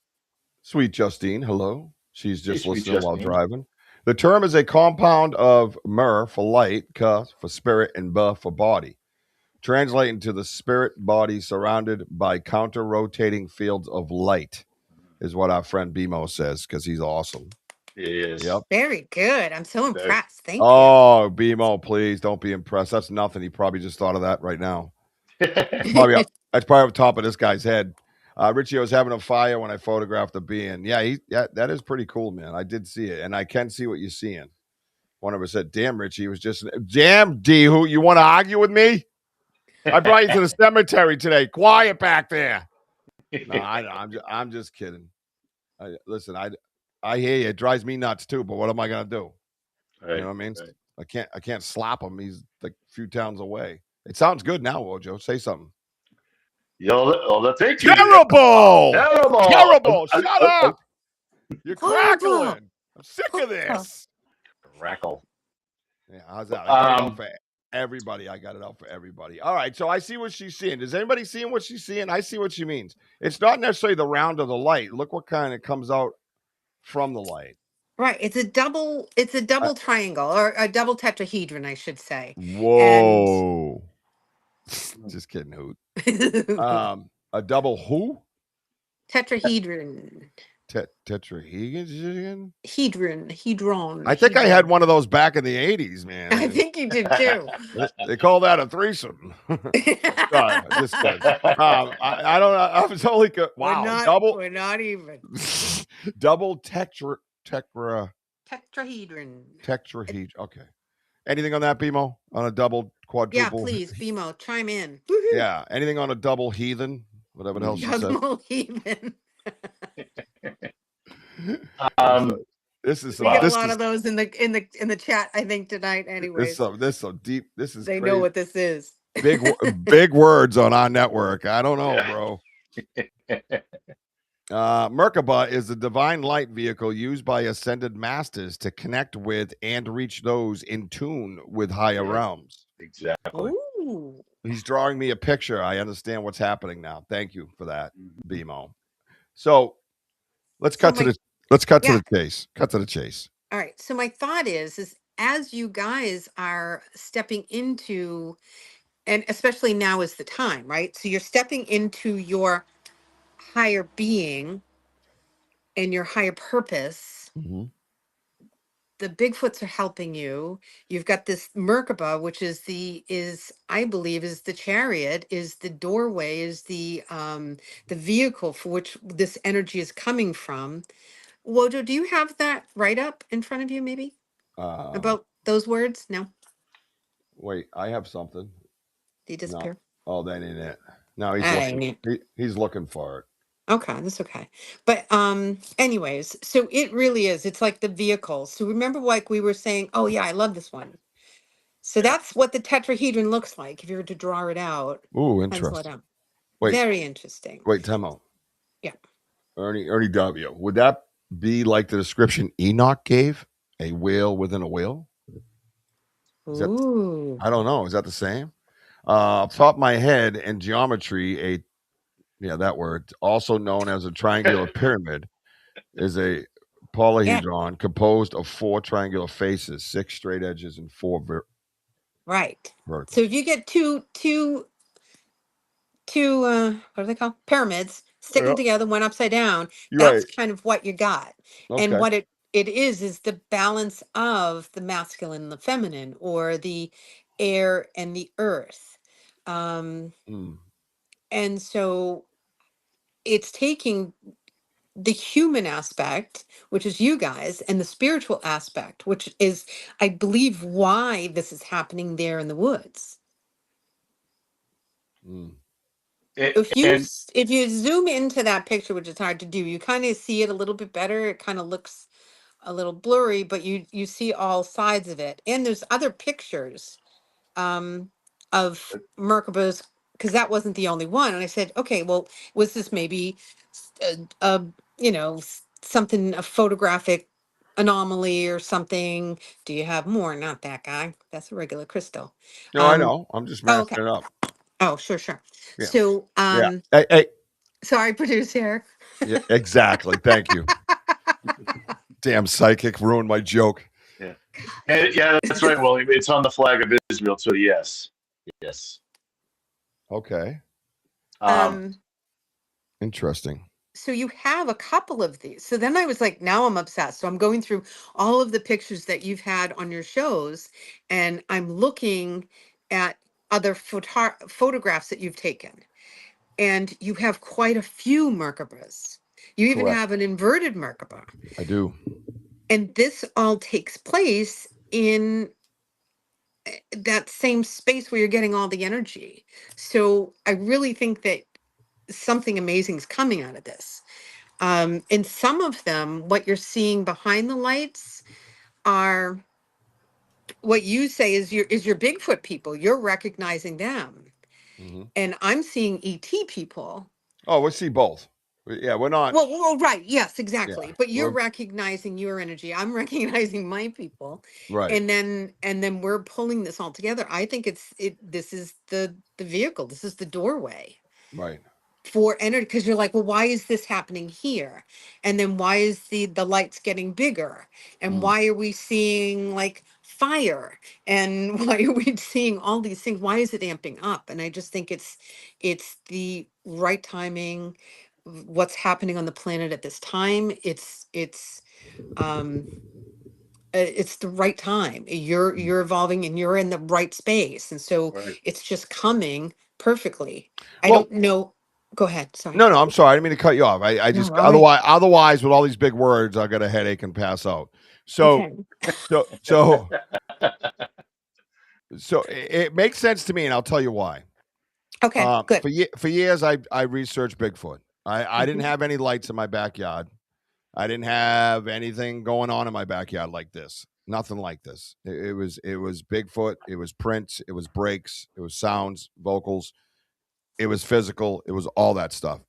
Sweet Justine, hello. She's just Hey, sweet listening while Justine. driving. The term is a compound of mer for light, ka for spirit, and ba for body. Translating to the spirit body surrounded by counter-rotating fields of light is what our friend Bimo says, because he's awesome. He is. Yep. Very good. I'm so impressed. Thank you. Oh, Bimo, please don't be impressed. That's nothing. He probably just thought of that right now. That's probably on top of this guy's head. Richie, I was having a fire when I photographed the being. Yeah, that is pretty cool, man. I did see it, and I can see what you're seeing. One of us said, "Damn, Richie, it was just damn D. Who you want to argue with me? I brought you to the cemetery today. Quiet back there." No, I'm just kidding. Listen, I hear you. It drives me nuts too. But what am I gonna do? Right, you know what I mean? right. I can't slap him. He's like a few towns away. It sounds good now, Wojo. Say something. Thank you. Terrible! Shut up! You're Horrible. crackling. I'm sick of this. Crackle. Yeah, how's that? I got it out for everybody. All right, so I see what she's seeing. Is anybody seeing what she's seeing? I see what she means. It's not necessarily the round of the light. Look what kind of comes out from the light. Right. It's a double triangle, or a double tetrahedron, I should say. Whoa. Just kidding, Hoot. A double who? Tetrahedron. Tetrahedron. Hedron. I think I had one of those back in the 80s, man. I think you did too. They call that a threesome. Sorry, just kidding. I don't know. I was only wow. We're not even. Double Tetrahedron. tetrahedron. Okay. Anything on that, BMO? On a double, quadruple? Yeah, please, BMO, chime in. Yeah. Anything on a double heathen? Whatever the hell she said. Double heathen. This is we get a lot of those in the chat, I think, tonight. Anyways, this so deep. This is they crazy. know what this is. Big words on our network. I don't know, bro. Merkaba is a divine light vehicle used by ascended masters to connect with and reach those in tune with higher realms. Exactly. Ooh. He's drawing me a picture. I understand what's happening now. Thank you for that, BMO. So let's cut to the chase. Cut to the chase. All right. So my thought is as you guys are stepping into, and especially now is the time, right? So you're stepping into your higher being and your higher purpose. Mm-hmm. The Bigfoots are helping you. You've got this Merkaba, which I believe is the chariot, is the doorway, is the vehicle for which this energy is coming from. Wojo, do you have that right up in front of you, maybe? About those words? No? Wait, I have something. Did he disappear? No. Oh, that ain't it. No, he's looking for it. Okay, that's okay. But anyways, so it really is. It's like the vehicle. So remember, like we were saying, oh yeah, I love this one. So that's what the tetrahedron looks like if you were to draw it out. Ooh, Pencil it interesting. out. Wait. Very interesting. Wait, time out. Yeah. Ernie W. Would that be like the description Enoch gave? A whale within a whale? Ooh. I don't know. Is that the same? Off the top of my head, in geometry, that word, also known as a triangular pyramid, is a polyhedron composed of 4 triangular faces, 6 straight edges, and 4 right. vertical. So if you get two what are they called? Pyramids sticking together, one upside down, that's kind of what you got. Okay. And what it is the balance of the masculine and the feminine, or the air and the earth. And so it's taking the human aspect, which is you guys, and the spiritual aspect, which is, I believe, why this is happening there in the woods. If you zoom into that picture, which is hard to do, you kind of see it a little bit better. It kind of looks a little blurry, but you see all sides of it. And there's other pictures of Merkabah's, because that wasn't the only one. And I said, okay, well, was this maybe something, a photographic anomaly or something? Do you have more? Not that guy. That's a regular crystal. No, I know. I'm just matching it up. Oh, sure. Yeah. So, Hey. Sorry, producer. Yeah, exactly. Thank you. Damn psychic ruined my joke. Yeah. Yeah, that's right, William. It's on the flag of Israel, so yes. Okay. Interesting. So you have a couple of these. So then I was like, now I'm obsessed. So I'm going through all of the pictures that you've had on your shows, and I'm looking at other photographs that you've taken. And you have quite a few Merkabahs. You even have an inverted Merkabah. I do. And this all takes place in that same space where you're getting all the energy. So I really think that something amazing is coming out of this. And some of them, what you're seeing behind the lights are what you say is your Bigfoot people. You're recognizing them. Mm-hmm. And I'm seeing ET people. Oh, we see both. Yeah, we're not. Well, right. Yes, exactly. Yeah, but you're recognizing your energy. I'm recognizing my people. Right. And then we're pulling this all together. I think this is the vehicle. This is the doorway. Right. For energy, because you're like, well, why is this happening here? And then why is the lights getting bigger? And why are we seeing like fire? And why are we seeing all these things? Why is it amping up? And I just think it's the right timing. what's happening on the planet at this time. It's the right time. You're evolving and you're in the right space, and so Right. it's just coming perfectly. I Well, don't know. Go ahead. Sorry. no, I'm sorry. I didn't mean to cut you off. I No, just all right. otherwise with all these big words, I got a headache and pass out. So, Okay. so it makes sense to me, and I'll tell you why. Okay. Good. For years, I researched Bigfoot. I didn't Mhm. have any lights in my backyard. I didn't have anything going on in my backyard like this. Nothing like this. It was Bigfoot. It was prints. It was breaks. It was sounds, vocals. It was physical. It was all that stuff.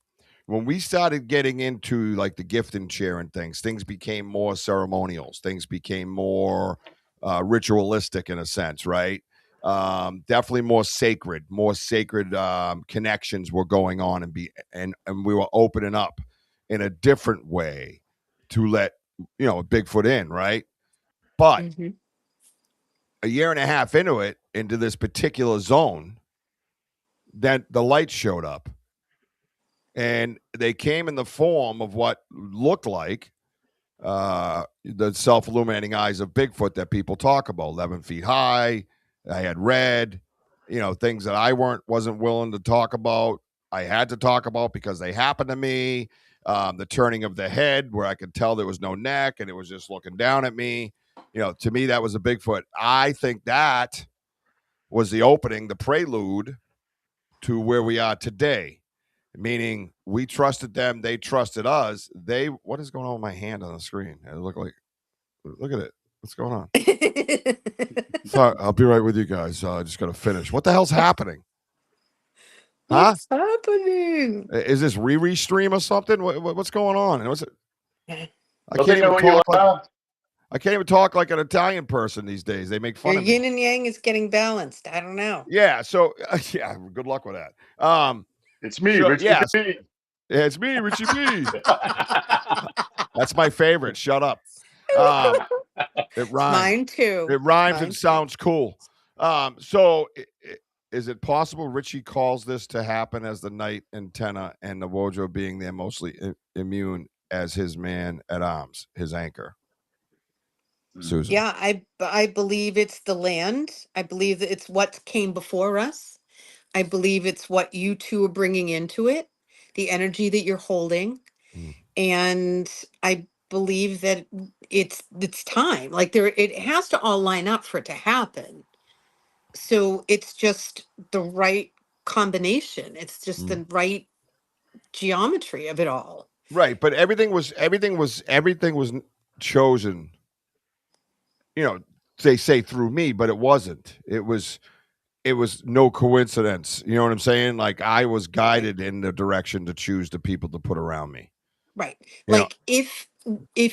When we started getting into like the gift and share and things became more ceremonials. Things became more ritualistic in a sense, right? Definitely more sacred connections were going on and we were opening up in a different way to let Bigfoot in, right? But Mhm. a year and a half into this particular zone, then the lights showed up. And they came in the form of what looked like the self-illuminating eyes of Bigfoot that people talk about, 11 feet high. I had red, things that I wasn't willing to talk about. I had to talk about because they happened to me. The turning of the head where I could tell there was no neck and it was just looking down at me. To me, that was a Bigfoot. I think that was the opening, the prelude to where we are today. Meaning we trusted them, they trusted us. What is going on with my hand on the screen? Look at it. What's going on? Sorry, I'll be right with you guys. I just got to finish. What the hell's happening? Huh? What's happening? Is this Riri stream or something? What's going on? What's it? I Don't they can't know even when you talk like are? I can't even talk like an Italian person these days. They make fun Your of me. yin and yang is getting balanced. I don't know. Yeah. So yeah. Good luck with that. It's me, So, Richie. yes. B. It's me, Richie B. That's my favorite. Shut up. It rhymes. Mine too. It rhymes Mine and too. sounds cool. So is it possible Richie calls this to happen as the night antenna and the WOJO being there mostly immune as his man at arms, his anchor? Susan. Yeah, I believe it's the land. I believe that it's what came before us. I believe it's what you two are bringing into it, the energy that you're holding. And I believe that it's time. Like it has to all line up for it to happen. So it's just the right combination. It's just the right geometry of it all. Right, but everything was chosen. They say through me, but it wasn't. It was no coincidence. You know what I'm saying? Like I was guided in the direction to choose the people to put around me. Right. You know, Like if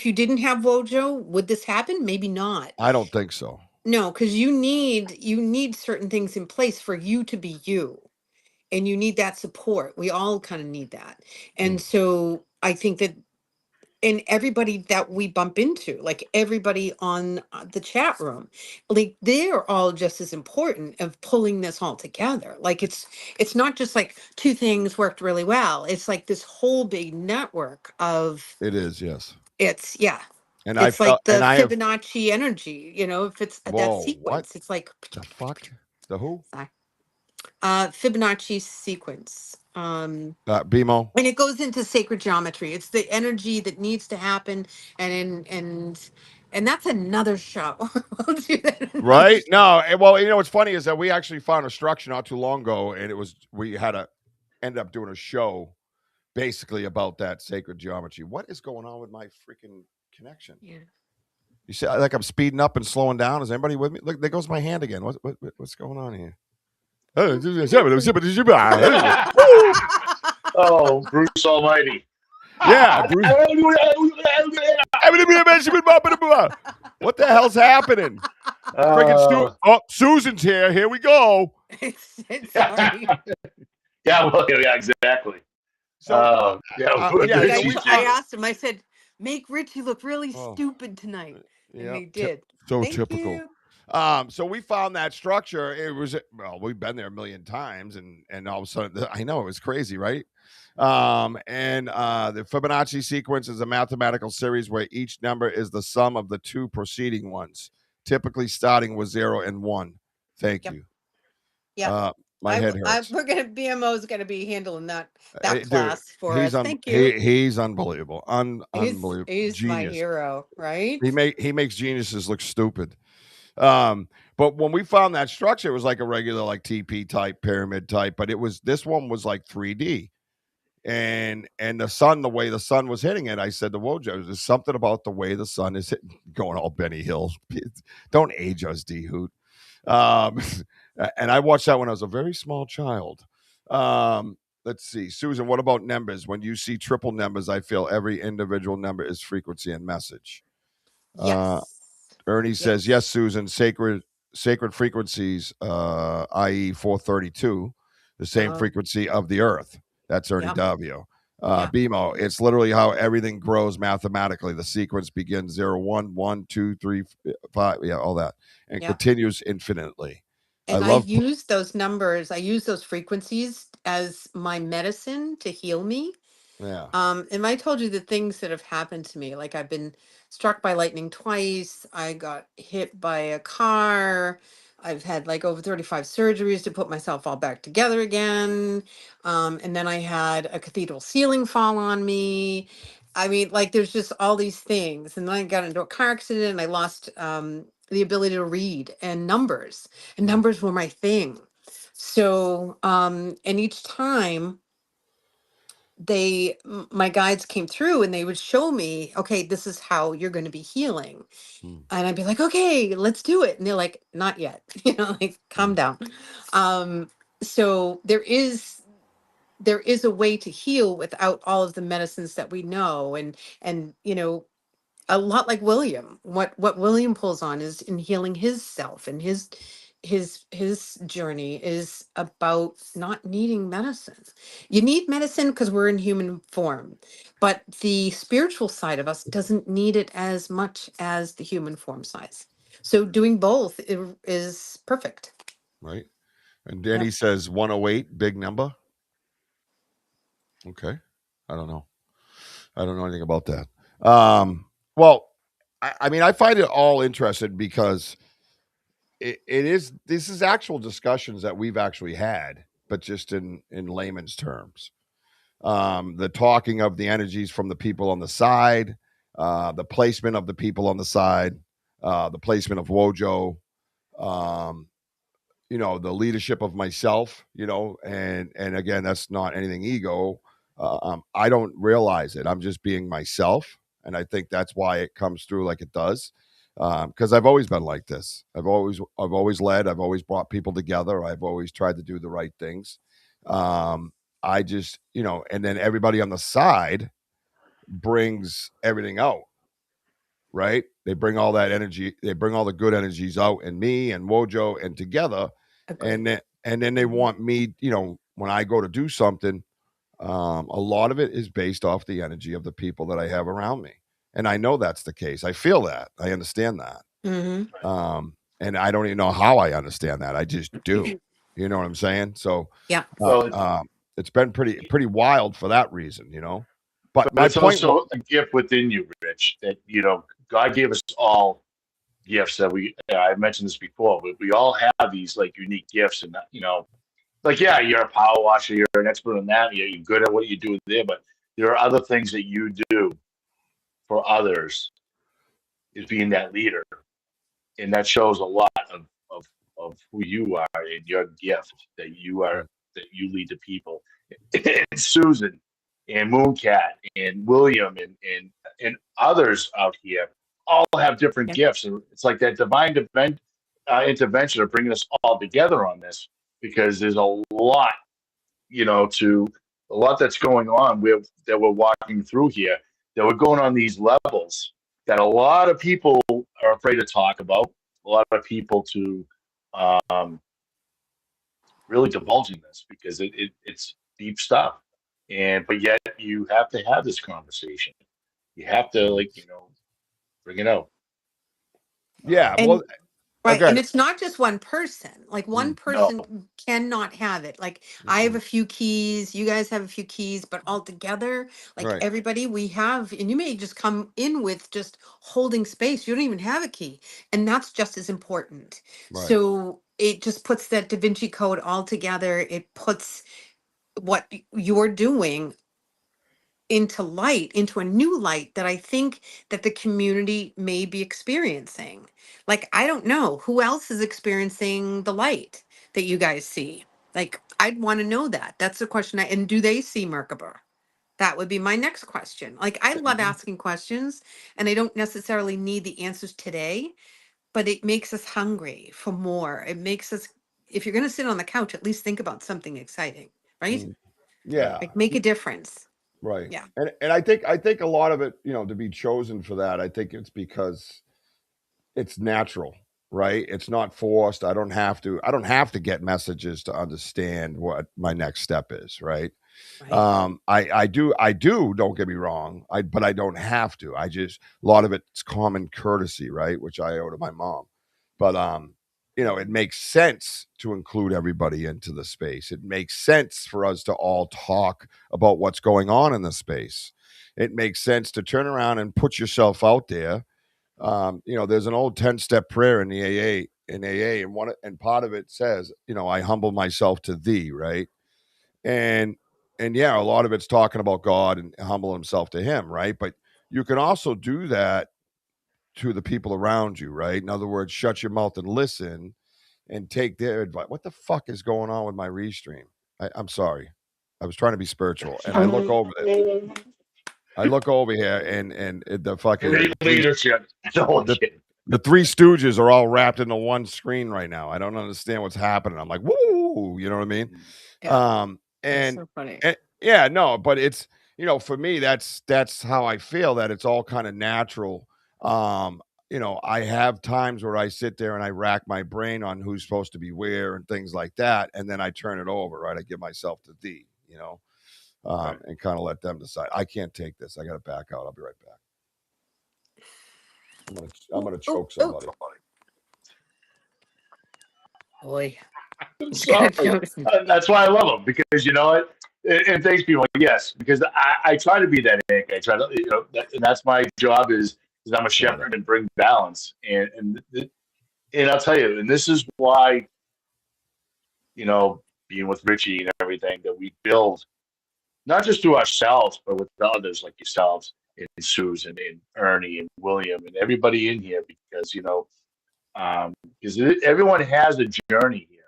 you didn't have WOJO, would this happen? Maybe not. I don't think so. No, because you need certain things in place for you to be you. And you need that support. We all kind of need that. And so I think that and everybody that we bump into, like everybody on the chat room, like they're all just as important of pulling this all together. Like it's not just like two things worked really well. It's like this whole big network of It is, yes. it's yeah. And It's like the have Fibonacci energy, if it's that Whoa, sequence, what? it's like The fuck? The who? sorry. Fibonacci sequence. BMO. And it goes into sacred geometry. It's the energy that needs to happen, and that's another show. We'll do that another Right? show. No. Well, what's funny is that we actually found a structure not too long ago, and we had to end up doing a show basically about that sacred geometry. What is going on with my freaking connection? Yeah. You see, like I'm speeding up and slowing down. Is anybody with me? Look, there goes my hand again. What's going on here? Oh, Bruce Almighty. Yeah, Bruce. What the hell's happening? Freaking Susan's here. Here we go. Sorry. Yeah, well, yeah, exactly. So, I asked him. I said, "Make Richie look really stupid tonight," and he did. So Thank typical. you. So we found that structure. It was, well, we've been there a million times, and all of a sudden, I know it was crazy, right? And the Fibonacci sequence is a mathematical series where each number is the sum of the two preceding ones, typically starting with 0 and 1. Thank you. Yeah. My head hurts. BMO is gonna be handling that Dude, class for us. Thank you. He's unbelievable. Unbelievable. He's my Genius. hero, right? He makes geniuses look stupid. But when we found that structure, it was like a regular like TP type, pyramid type, but this one was like 3D. And the way the sun was hitting it, I said to WOJO'S, there's something about the way the sun is hitting, going all Benny Hill. Don't age us, D-Hoot. And I watched that when I was a very small child. Let's see. Susan, what about numbers? When you see triple numbers, I feel every individual number is frequency and message. Yes. Ernie says, yes, Susan, sacred frequencies, i.e. 432, the same frequency of the earth. That's Ernie Davio. BMO, it's literally how everything grows mathematically. The sequence begins 0, 1, 1, 2, 3, 5, all that, and continues infinitely. And I use those numbers, I use those frequencies as my medicine to heal me. Yeah. And I told you the things that have happened to me, like I've been struck by lightning twice. I got hit by a car. I've had like over 35 surgeries to put myself all back together again. And then I had a cathedral ceiling fall on me. I mean, like there's just all these things. And then I got into a car accident and I lost the ability to read and numbers. And numbers were my thing. So, and each time my guides came through and they would show me, okay, this is how you're going to be healing. And I'd be like, okay, let's do it. And they're like, not yet, like calm down. So there is a way to heal without all of the medicines that we know. And a lot like William, what William pulls on is in healing his self, and his journey is about not needing medicine. You need medicine because we're in human form, but the spiritual side of us doesn't need it as much as the human form size. So doing both is perfect. Right. And Danny says 108, big number. Okay. I don't know anything about that. Well, I mean, I find it all interesting because this is actual discussions that we've actually had, but just in layman's terms. The talking of the energies from the people on the side, the placement of the people on the side, the placement of WOJO, the leadership of myself, and again, that's not anything ego. I don't realize it. I'm just being myself. And I think that's why it comes through like it does. Because I've always been like this. I've always led. I've always brought people together. I've always tried to do the right things. I just, and then everybody on the side brings everything out, right? They bring all that energy. They bring all the good energies out in me and WOJO and together. Agreed. And then they want me, when I go to do something, a lot of it is based off the energy of the people that I have around me. And I know that's the case. I feel that. I understand that. Mm-hmm. And I don't even know how I understand that. I just do. You know what I'm saying? So yeah. It's been pretty wild for that reason, But my it's point also a gift within you, Rich, that God gave us all gifts that I mentioned this before, but we all have these like unique gifts, and like you're a power washer, you're an expert in that, you're good at what you do there, but there are other things that you do for others, is being that leader, and that shows a lot of who you are and your gift that you lead the people. And Susan and Mooncat and William and others out here all have different gifts, and it's like that divine intervention of bringing us all together on this, because there's a lot, a lot that's going on that we're walking through here, that we're going on these levels that a lot of people are afraid to talk about, a lot of people to really divulge in this, because it's deep stuff. But yet you have to have this conversation. You have to bring it out. Yeah. Well, Right. again, And it's not just one person. Like one No. person cannot have it. Like I have a few keys, you guys have a few keys, but all together, like right, everybody we have, and you may just come in with just holding space. You don't even have a key. And that's just as important. right. So it just puts that Da Vinci Code all together. It puts what you're doing into light, into a new light that I think that the community may be experiencing. Like, I don't know who else is experiencing the light that you guys see. Like, I'd want to know that. That's the question. And do they see Merkaba? That would be my next question. Like, I love asking questions, and I don't necessarily need the answers today, but it makes us hungry for more. It makes us, if you're going to sit on the couch, at least think about something exciting, right? Mm. Yeah. Like, make a difference. Right. Yeah. And I think a lot of it, to be chosen for that, I think it's because it's natural, right? It's not forced. I don't have to get messages to understand what my next step is, right? Right. I do, don't get me wrong. But I don't have to. A lot of it's common courtesy, right? Which I owe to my mom. But it makes sense to include everybody into the space. It makes sense for us to all talk about what's going on in the space. It makes sense to turn around and put yourself out there. There's an old 10-step prayer in the AA, and part of it says, I humble myself to thee, right? And yeah, a lot of it's talking about God and humble himself to him, right? But you can also do that to the people around you, right? In other words, shut your mouth and listen and take their advice. What the fuck is going on with my restream? I'm sorry. I was trying to be spiritual, and I look over here, and the fucking Great leadership. No, I'm kidding. the Three Stooges are all wrapped into one screen right now. I don't understand what's happening. I'm like, woo, you know what I mean? Yeah. That's And, so funny. and yeah, no, but it's for me, that's how I feel, that it's all kind of natural. I have times where I sit there and I rack my brain on who's supposed to be where and things like that, and then I turn it over, right? I give myself to thee, Right. and kind of let them decide. I can't take this. I got to back out. I'll be right back. I'm gonna choke somebody. Boy. I'm sorry. That's why I love them, because you know what? And thanks, people. Yes, because I try to be that anchor. I try to, and that's my job is I'm a shepherd and bring balance. And I'll tell you, and this is why, being with Richie and everything, that we build not just through ourselves, but with the others like yourselves and Susan and Ernie and William and everybody in here, because because everyone has a journey here.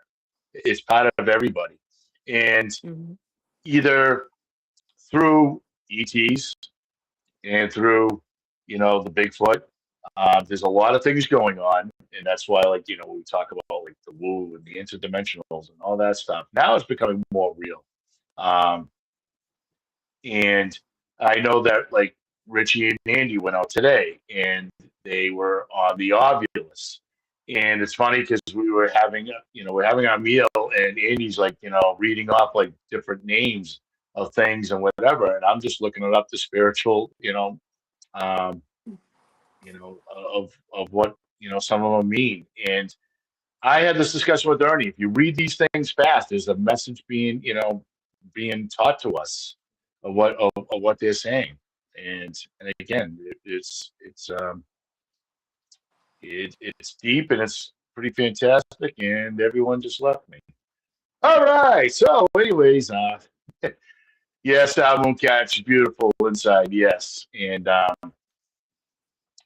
It's part of everybody, and either through ETs and through the Bigfoot. There's a lot of things going on, and that's why, we talk about like the woo and the interdimensionals and all that stuff. Now it's becoming more real. And I know that like Richie and Andy went out today, and they were on the Ovulus. And it's funny because we were having, we're having our meal, and Andy's like, reading off like different names of things and whatever, and I'm just looking it up, the spiritual, of what some of them mean. And I had this discussion with Ernie. If you read these things fast, there's a message being being taught to us of what they're saying. And again, it's deep, and it's pretty fantastic. And everyone just left me. All right. So, anyways, yes, album catch, beautiful inside. Yes, and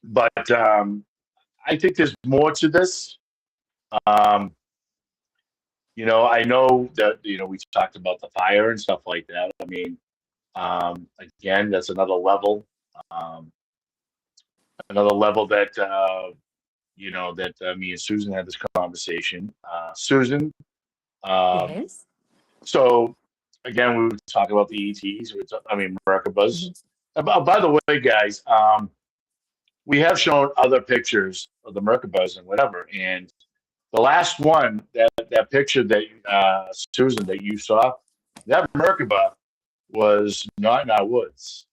but I think there's more to this. I know that we talked about the fire and stuff like that. I mean, again, that's another level. Another level that me and Susan had this conversation. Susan, Yes. so again, we were talking about the ETs. Merkabas. By the way, guys, we have shown other pictures of the Merkabas and whatever. And the last one, that picture that Susan, that you saw, that Merkaba was not in our woods.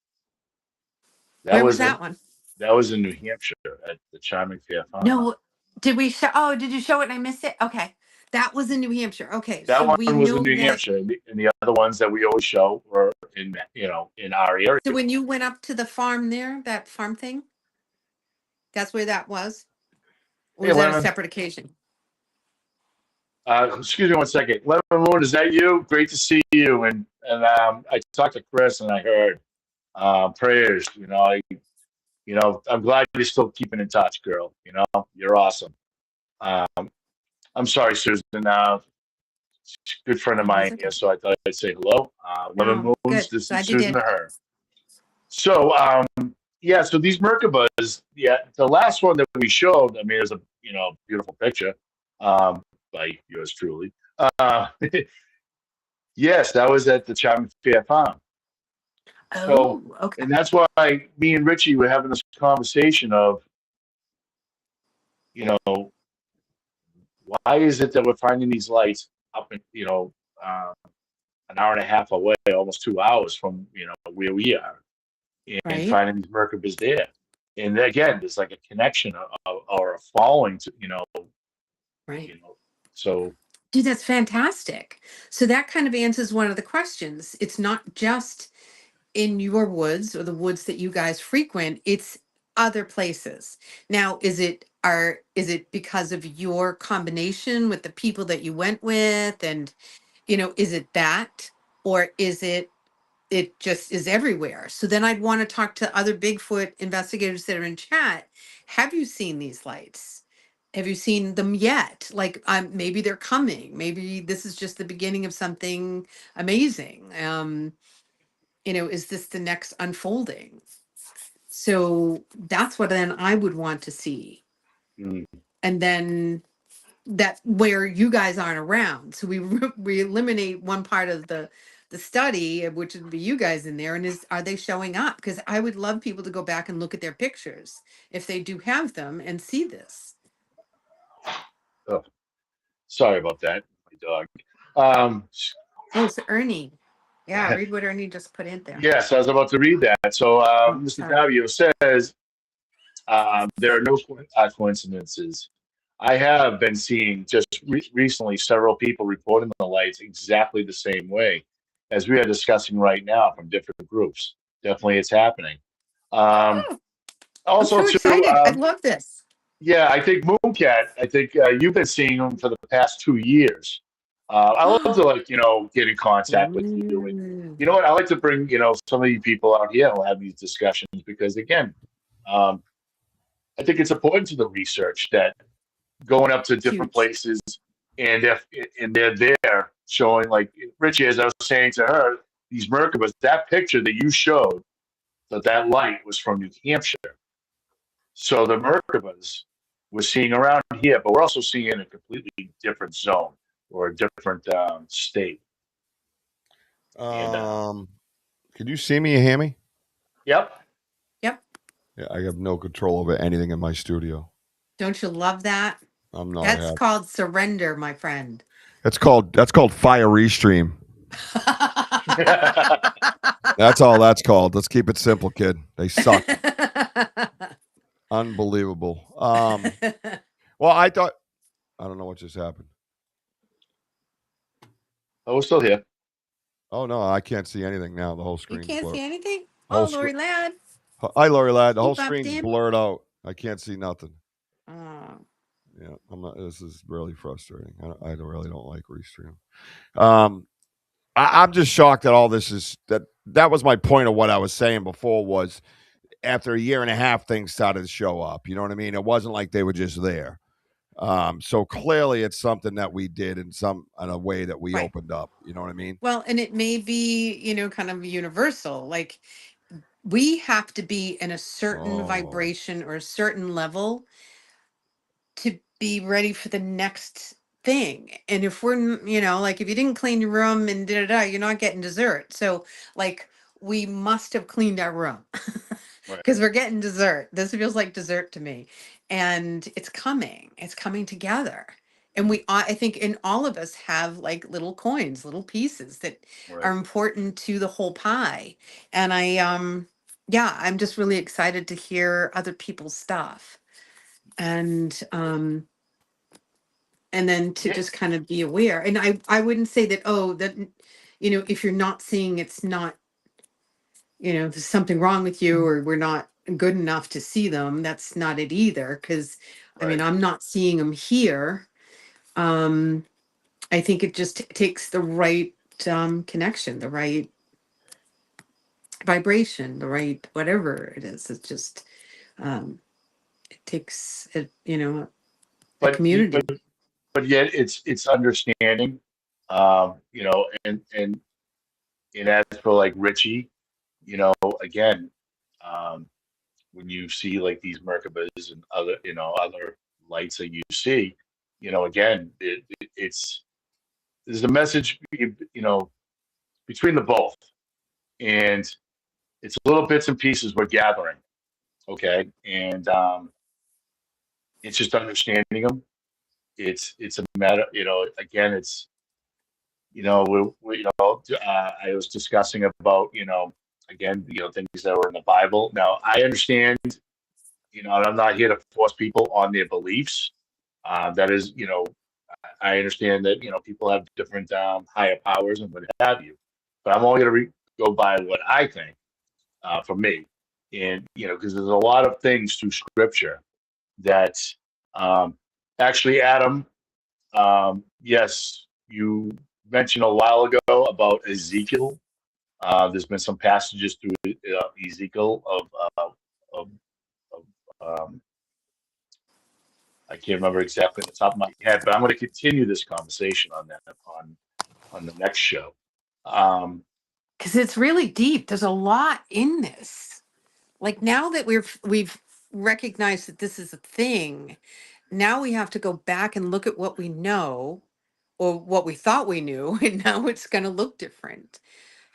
Where was that one? That was in New Hampshire at the Charming Fair Farm. No, Did we show? Oh, did you show it and I missed it? Okay. That was in New Hampshire. Okay. That So one we was in know New that. Hampshire, and the other ones that we always show were in, in our area. So when you went up to the farm there, that farm thing, that's where that was? Or Hey, was that a Lemon. separate occasion? Excuse me one second. Lemon Moon, is that you? Great to see you. And I talked to Chris, and I heard prayers. I'm glad you're still keeping in touch, girl. You're awesome. I'm sorry, Susan. Good friend of Oh, it's mine okay. here, so I thought I'd say hello. Lemon Oh, Moons, good. this is Glad you Susan did. to her. So, so these Merkabas, the last one that we showed, I mean, there's a beautiful picture by yours truly. Yes, that was at the Charming Fair Farm. So, Oh, okay. and that's why me and Richie were having this conversation of, why is it that we're finding these lights up in, an hour and a half away, almost 2 hours from, where we are, and Right. finding these Merkabas there. And again, there's like a connection or a following to, Right. So Dude, that's fantastic. So that kind of answers one of the questions. It's not just in your woods or the woods that you guys frequent, it's other places. Now, is it because of your combination with the people that you went with, and is it that, or is it just is everywhere? So then I'd want to talk to other Bigfoot investigators that are in chat. Have you seen these lights? Have you seen them yet? Like, maybe they're coming. Maybe this is just the beginning of something amazing. Is this the next unfolding? So that's what then I would want to see. mm, And then that where you guys aren't around. So we eliminate one part of the study, which would be you guys in there. And are they showing up? Because I would love people to go back and look at their pictures if they do have them and see this. oh, sorry about that, my dog. Oh, it's Ernie. Yeah, read what Ernie just put in there. Yes, I was about to read that. So, Mr. Sorry. Davio says there are no coincidences. I have been seeing just recently several people reporting the lights exactly the same way as we are discussing right now from different groups. Definitely, it's happening. Oh, I'm Also, so too, excited. I love this. yeah, I think Mooncat. I think you've been seeing them for the past 2 years. I love to get in contact with you, and Ooh. you know what? I like to bring some of you people out here and we'll have these discussions because again, I think it's important to the research that going up to different Huge. places and they're there showing like Richie, as I was saying to her, these Merkabas, that picture that you showed that light was from New Hampshire. So the Merkabas we're seeing around here, but we're also seeing in a completely different zone or a different state. Can you see me, Hammy? Yep. Yep. Yeah, I have no control over anything in my studio. Don't you love that? I'm not. That's called surrender, my friend. That's called Fire Restream. That's all that's called. Let's keep it simple, kid. They suck. Unbelievable. Well, I don't know what just happened. Oh, we're still here. Oh no, I can't see anything now. The whole screen. You can't blurred. see anything? Whole Oh, Lori Ladd. Hi, Lori Ladd. The whole Keep up, screen's Dan. blurred out. I can't see nothing. Oh. Yeah, I'm not. This is really frustrating. I really don't like Restream. I'm just shocked that all this is that was my point of what I was saying before was after a year and a half things started to show up. You know what I mean? It wasn't like they were just there. So clearly it's something that we did in a way that we opened up. You know what I mean? Well, and it may be, kind of universal. Like we have to be in a certain vibration or a certain level to be ready for the next thing. And if we're, like if you didn't clean your room and you're not getting dessert. So like we must have cleaned our room because we're getting dessert. This feels like dessert to me. And it's coming together. And I think in all of us have like little coins, little pieces that are important to the whole pie. And I'm just really excited to hear other people's stuff. And and then to just kind of be aware. And I wouldn't say that, oh, that, if you're not seeing, it's not, there's something wrong with you, or we're not good enough to see them. That's not it either. Cause I mean, I'm not seeing them here. I think it just takes the right connection, the right vibration, the right whatever it is. It's just it takes it, a but community. but yet it's understanding, and as for like Richie, again, um, when you see like these Merkabas and other lights that you see, again, it's there's a message, between the both, and it's little bits and pieces we're gathering, okay, and it's just understanding them. It's a matter, again, it's I was discussing about, again, things that were in the Bible. Now I understand, and I'm not here to force people on their beliefs. That is, I understand that, people have different higher powers and what have you, but I'm only going to go by what I think, for me. And, because there's a lot of things through scripture that, actually, Adam, yes, you mentioned a while ago about Ezekiel. There's been some passages through Ezekiel of, I can't remember exactly at the top of my head, but I'm going to continue this conversation on that on the next show. Because it's really deep. There's a lot in this. Like, now that we've recognized that this is a thing, now we have to go back and look at what we know, or what we thought we knew, and now it's going to look different.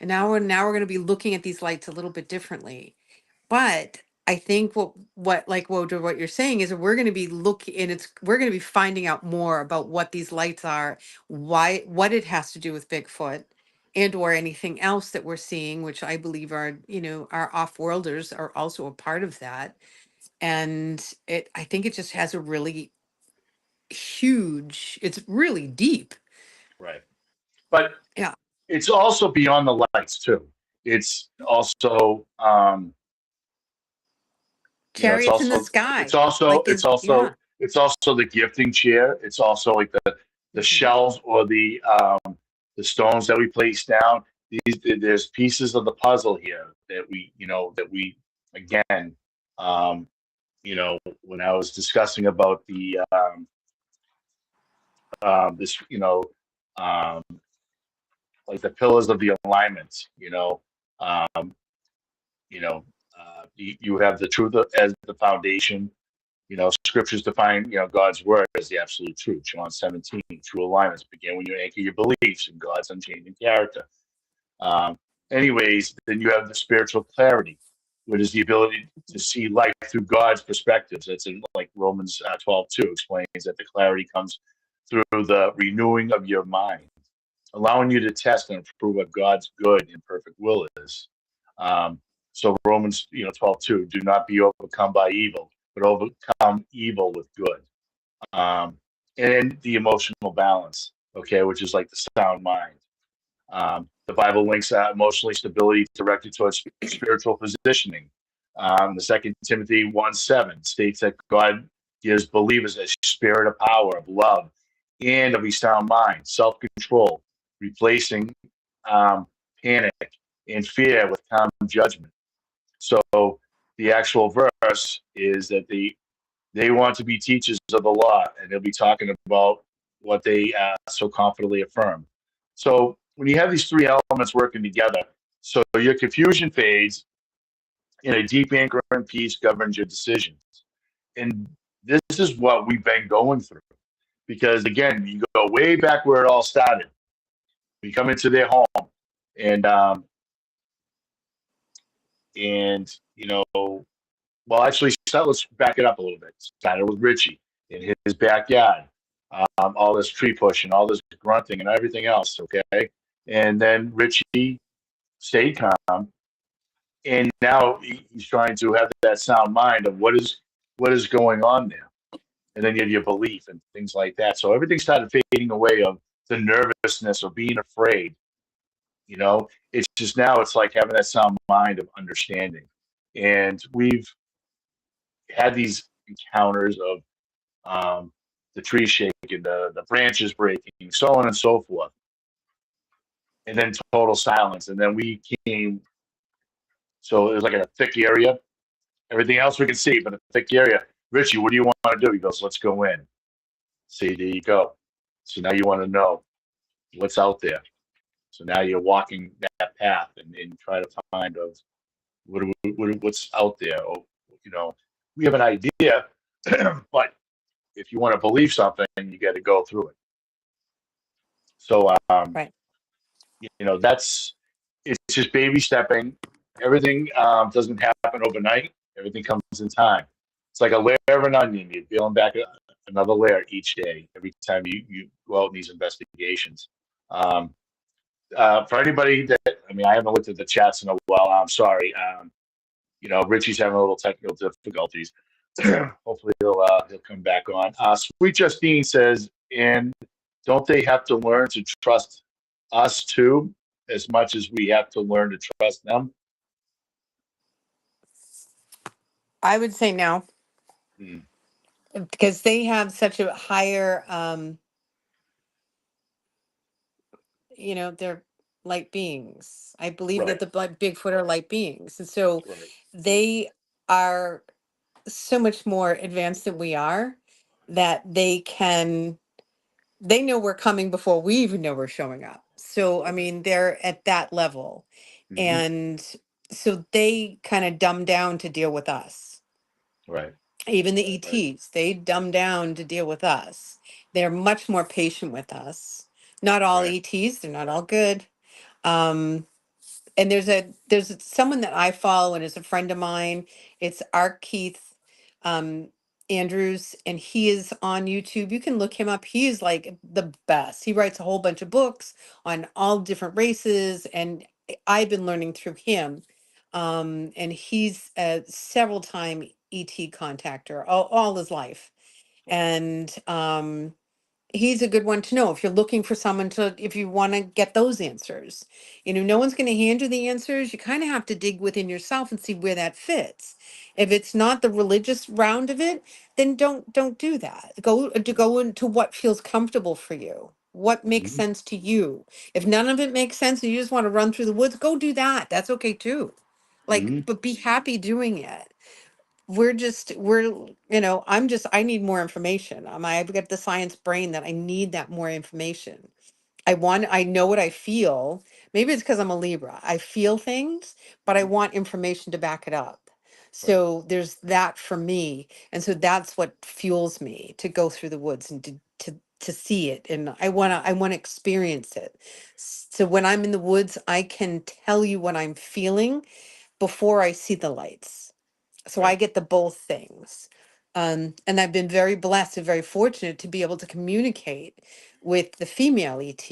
And now we're going to be looking at these lights a little bit differently. But I think what like Wojo, what you're saying is that we're going to be we're going to be finding out more about what these lights are, what it has to do with Bigfoot, and or anything else that we're seeing, which I believe are, our off-worlders are also a part of that. And I think it just has a really it's really deep. Right. But Yeah. it's also beyond the lights too. It's also, it's Chariots in the also, sky. it's also, Like, it's is, yeah. also, it's also the gifting chair. It's also like the Mhm. shells or the stones that we place down. There's pieces of the puzzle here that we again, when I was discussing about the this, um, like the pillars of the alignment, um, you have the truth as the foundation. Scriptures define, God's word as the absolute truth. John 17, true alignments begin when you anchor your beliefs in God's unchanging character. Um, anyways, then you have the spiritual clarity, which is the ability to see life through God's perspectives. That's in like Romans 12:2 explains that the clarity comes through the renewing of your mind, allowing you to test and approve what God's good and perfect will is. So Romans, 12:2, do not be overcome by evil, but overcome evil with good. And the emotional balance, okay, which is like the sound mind. The Bible links emotional stability directed towards spiritual positioning. The Second Timothy 1:7 states that God gives believers a spirit of power, of love, and of a sound mind, self-control, replacing panic and fear with calm judgment. So the actual verse is that they want to be teachers of the law, and they'll be talking about what they so confidently affirm. So when you have these three elements working together, so your confusion fades, and a deep anchor and peace governs your decisions. And this is what we've been going through. Because again, you go way back where it all started. We come into their home, and well, actually, let's back it up a little bit. Started with Richie in his backyard, all this tree pushing, all this grunting, and everything else. Okay, and then Richie stayed calm, and now he's trying to have that sound mind of what is going on there. and then you had your belief and things like that. So everything started fading away of the nervousness or being afraid. You know, it's just now it's like having that sound mind of understanding. And we've had these encounters of the tree shaking, the branches breaking, so on and so forth. And then total silence. And then we came, so it was like in a thick area. Everything else we can see, but a thick area. Richie, what do you want to do? He goes, let's go in. See, there you go. So now you want to know what's out there. So now you're walking that path and try to find of what's out there. Or, you know, we have an idea, but if you want to believe something, you got to go through it. So, Right. you know, it's just baby stepping. Everything doesn't happen overnight. Everything comes in time. It's like a layer of an onion. You're peeling back another layer each day, every time you go out in these investigations. For anybody that, I mean, I haven't looked at the chats in a while. I'm sorry. You know, Richie's having a little technical difficulties. Hopefully he'll come back on. Sweet Justine says, and don't they have to learn to trust us too, as much as we have to learn to trust them? I would say no, because they have such a higher, you know, they're light beings. I believe that the Bigfoot are light beings. And so they are so much more advanced than we are, that they know we're coming before we even know we're showing up. So, I mean, they're at that level. And so they kind of dumb down to deal with us. Right. Even the ETs, they dumb down to deal with us. They're much more patient with us. Not all ETs, they're not all good. And there's someone that I follow and is a friend of mine. It's Art Keith Andrews, and he is on YouTube. You can look him up. He is like the best. He writes a whole bunch of books on all different races, and I've been learning through him. And he's a several time ET contactor all his life. And he's a good one to know if you're looking for someone if you want to get those answers. You know, no one's going to hand you the answers. You kind of have to dig within yourself and see where that fits. If it's not the religious round of it, then don't do that. Go into what feels comfortable for you. What makes sense to you. If none of it makes sense and you just want to run through the woods, go do that. That's okay too. Like, but be happy doing it. I need more information. I've got the science brain that I need that more information. I know what I feel. Maybe it's because I'm a Libra. I feel things, but I want information to back it up. So there's that for me. And so that's what fuels me to go through the woods and to see it. And I wanna experience it. So when I'm in the woods, I can tell you what I'm feeling before I see the lights. So I get the both things. And I've been very blessed and very fortunate to be able to communicate with the female ET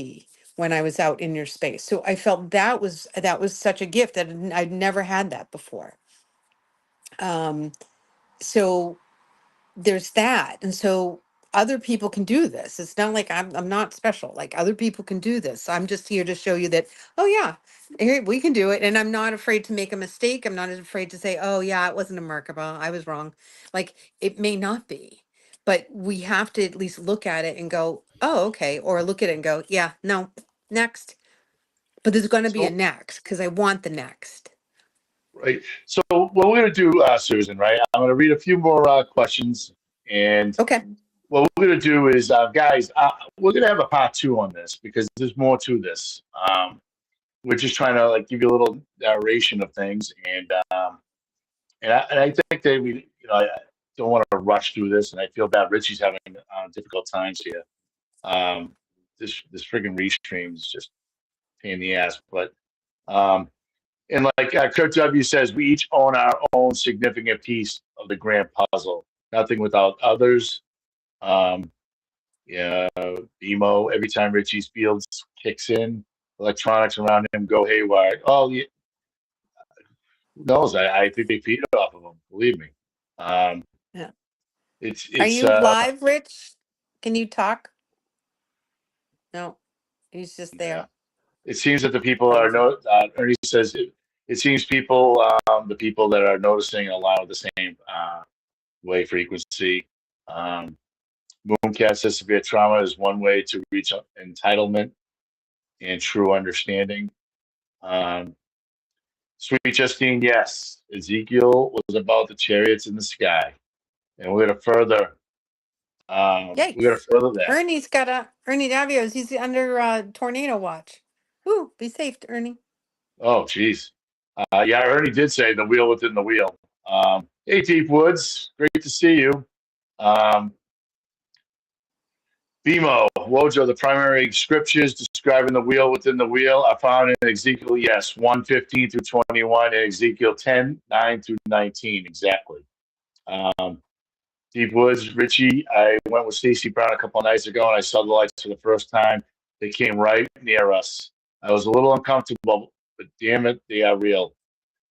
when I was out in your space. So I felt that was such a gift that I'd never had that before. So there's that. And so other people can do this. It's not like I'm not special. Like, other people can do this. I'm just here to show you that, oh yeah, here, we can do it. And I'm not afraid to make a mistake. I'm not afraid to say, oh yeah, it wasn't a Merkaba. I was wrong. Like, it may not be, but we have to at least look at it and go, oh, okay. Or look at it and go, yeah, no, next. But there's going to be a next, because I want the next. Right. So what we're going to do, Susan, right? I'm going to read a few more questions. And okay, what we're going to do is, guys, we're going to have a part 2 on this, because there's more to this. We're just trying to like give you a little narration of things, and I think that I don't want to rush through this, and I feel bad. Richie's having difficult times here. This friggin' restream is just a pain in the ass, but and like Kurt W says, we each own our own significant piece of the grand puzzle. Nothing without others. Emo, every time Richie's fields kicks in, electronics around him go haywire. Oh, yeah. Who knows? I think they feed off of him. Believe me. Yeah. Are It's you live, Rich? Can you talk? No, he's just yeah. there. It seems that the people are Frozen. no. Ernie says it seems people, the people that are noticing allow the same wave frequency. Um, Mooncat says severe trauma is one way to reach entitlement and true understanding. Um, Sweet Justine, yes, Ezekiel was about the chariots in the sky, and we're gonna Yikes. further that. Ernie Davios, he's under tornado watch. Woo, be safe, Ernie. Oh, geez. Yeah, Ernie did say the wheel within the wheel. Hey, Deep Woods, great to see you. Um, BMO, Wojo, the primary scriptures describing the wheel within the wheel are found in Ezekiel, yes, 1:15 through 21, and Ezekiel 10:9 through 19, exactly. Um, Deep Woods, Richie, I went with Stacy Brown a couple of nights ago, and I saw the lights for the first time. They came right near us. I was a little uncomfortable, but damn it, they are real.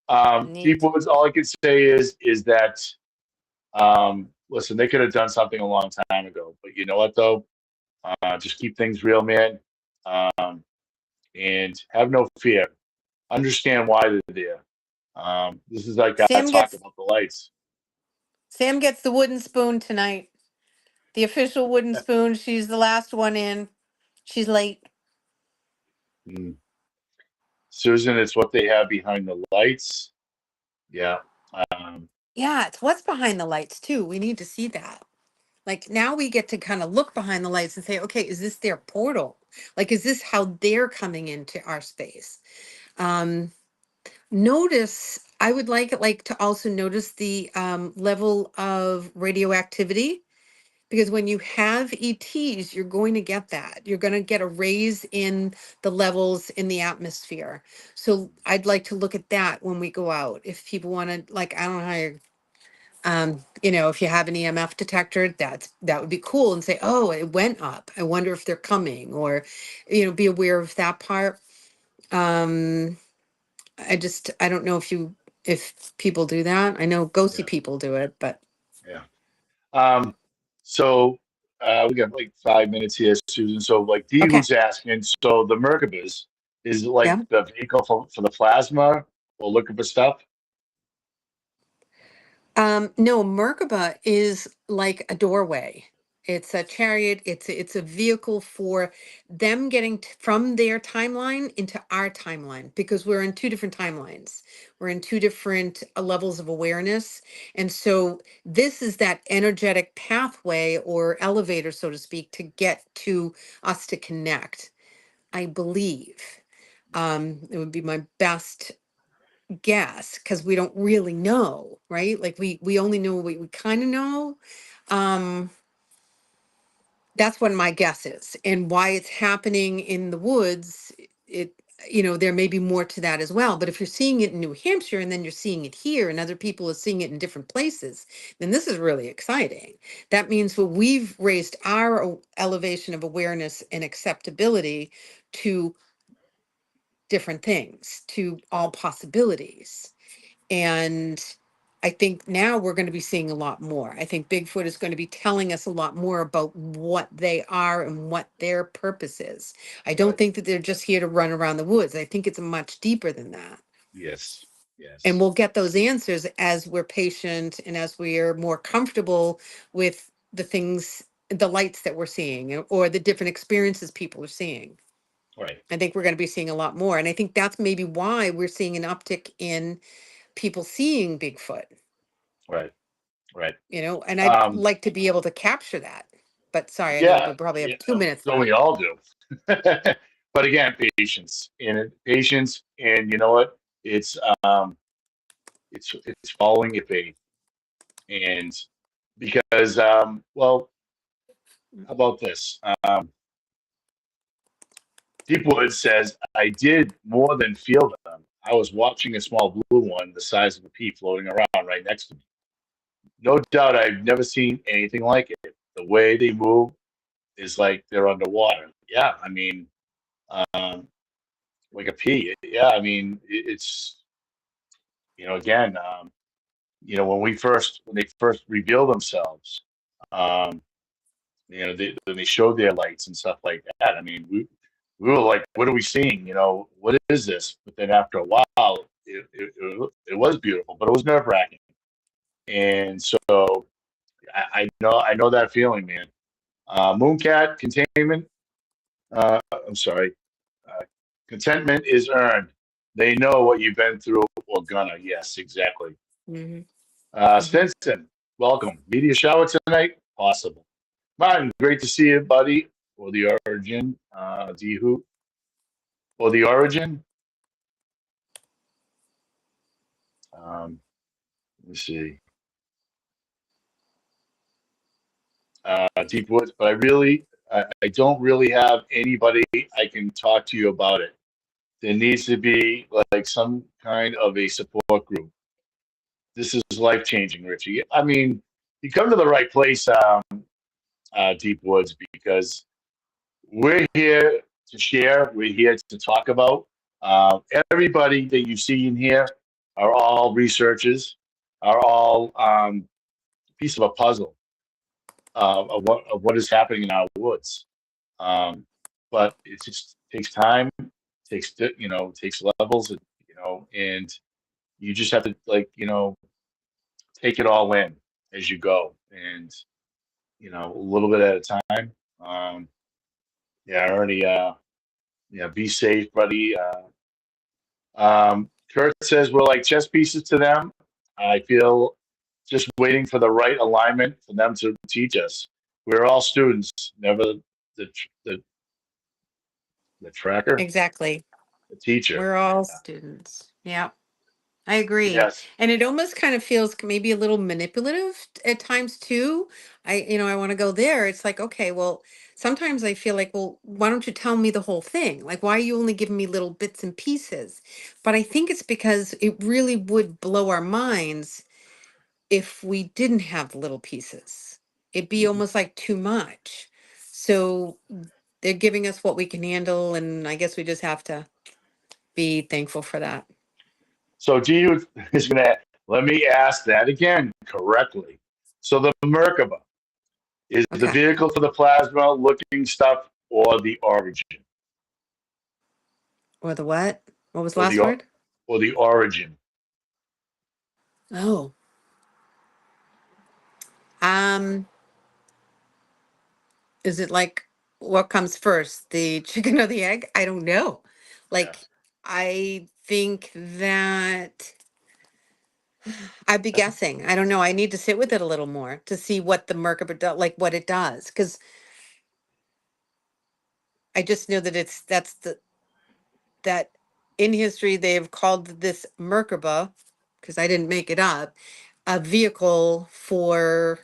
Deep Neat. Woods, all I can say is that, listen, they could have done something a long time ago, but you know what, though? Just keep things real, man. And have no fear. Understand why they're there. This is like I Sam talked gets about the lights. Sam gets the wooden spoon tonight. The official wooden spoon. She's the last one in. She's late. Mm. Susan, it's what they have behind the lights. Yeah. Yeah, it's what's behind the lights too. We need to see that. Like now we get to kind of look behind the lights and say, okay, is this their portal? Like, is this how they're coming into our space? Um, Notice, I would like to also notice the level of radioactivity, because when you have ETs, you're going to get that. You're going to get a raise in the levels in the atmosphere. So I'd like to look at that when we go out. If people want to, like, I don't know how you're, if you have an EMF detector, that would be cool, and say, oh, it went up. I wonder if they're coming, or, be aware of that part. Um, I don't know if people do that. I know ghosty Yeah. people do it, but Yeah. So we got like 5 minutes here, Susan. So like Dee okay. was asking, so the Merkabas is it like Yeah. the vehicle for the plasma or looking for stuff? No, Merkaba is like a doorway. It's a chariot. It's a vehicle for them getting from their timeline into our timeline, because we're in two different timelines. We're in two different levels of awareness. And so this is that energetic pathway or elevator, so to speak, to get to us to connect, I believe. It would be my best guess, because we don't really know, right? Like we only know what we kind of know. Um, that's what my guess is, and why it's happening in the woods. It there may be more to that as well. But if you're seeing it in New Hampshire, and then you're seeing it here, and other people are seeing it in different places, then this is really exciting. That means we've raised our elevation of awareness and acceptability to different things, to all possibilities. And I think now we're going to be seeing a lot more. I think Bigfoot is going to be telling us a lot more about what they are and what their purpose is. I don't Right. think that they're just here to run around the woods. I think it's much deeper than that. Yes. And Yes. we'll get those answers as we're patient and as we're more comfortable with the things, the lights that we're seeing, or the different experiences people are seeing. Right. I think we're going to be seeing a lot more. And I think that's maybe why we're seeing an uptick in people seeing Bigfoot, Right. Right. and I'd Um, like to be able to capture that. But sorry, I know we yeah. probably Yeah. have 2 minutes Don't we left. all do? But again, patience, and you know what? It's um, it's following your faith, and because well, how about this? Deepwood says, I did more than feel them. I was watching a small blue one the size of a pea floating around right next to me. No doubt I've never seen anything like it. The way they move is like they're underwater. Yeah, I mean, um, like a pea. Yeah, I mean, it's, again, when they first reveal themselves, When they showed their lights and stuff like that. I mean, we were like, what are we seeing? What is this? But then after a while, it was beautiful, but it was nerve wracking. And so I know that feeling, man. Mooncat containment. I'm sorry. Uh, Contentment is earned. They know what you've been through or gonna. Yes, exactly. Mm-hmm. Stinson, welcome. Media shower tonight? Possible. Martin, great to see you, buddy. Or the origin. D Hoop. Or the origin. Let me see. Deep Woods, but I don't really have anybody I can talk to you about it. There needs to be like some kind of a support group. This is life changing, Richie. I mean, you come to the right place, Deep Woods, because we're here to share. We're here to talk about. Everybody that you see in here are all researchers, are all piece of a puzzle of what is happening in our woods. But it just takes time, takes levels, and you just have to take it all in as you go, and a little bit at a time. Yeah, already. Yeah, be safe, buddy. Kurt says we're like chess pieces to them. I feel just waiting for the right alignment for them to teach us. We're all students, never the the, the tracker, Exactly. the teacher. We're all students. Yeah, I agree. Yes. And it almost kind of feels maybe a little manipulative at times too. I want to go there. It's like, okay, well, sometimes I feel like, well, why don't you tell me the whole thing? Like, why are you only giving me little bits and pieces? But I think it's because it really would blow our minds if we didn't have little pieces. It'd be almost like too much. So they're giving us what we can handle, and I guess we just have to be thankful for that. So G is going to let me ask that again correctly. So the Merkaba is the Okay. vehicle for the plasma looking stuff or the origin? Or the what? What was the Or last the word? or the origin? Oh. Um, is it like what comes first, the chicken or the egg? I don't know. Like, Yes. I think that I'd be guessing. I don't know. I need to sit with it a little more to see what the Merkaba does, like what it does. Because I just know that that in history they've called this Merkaba, because I didn't make it up, a vehicle for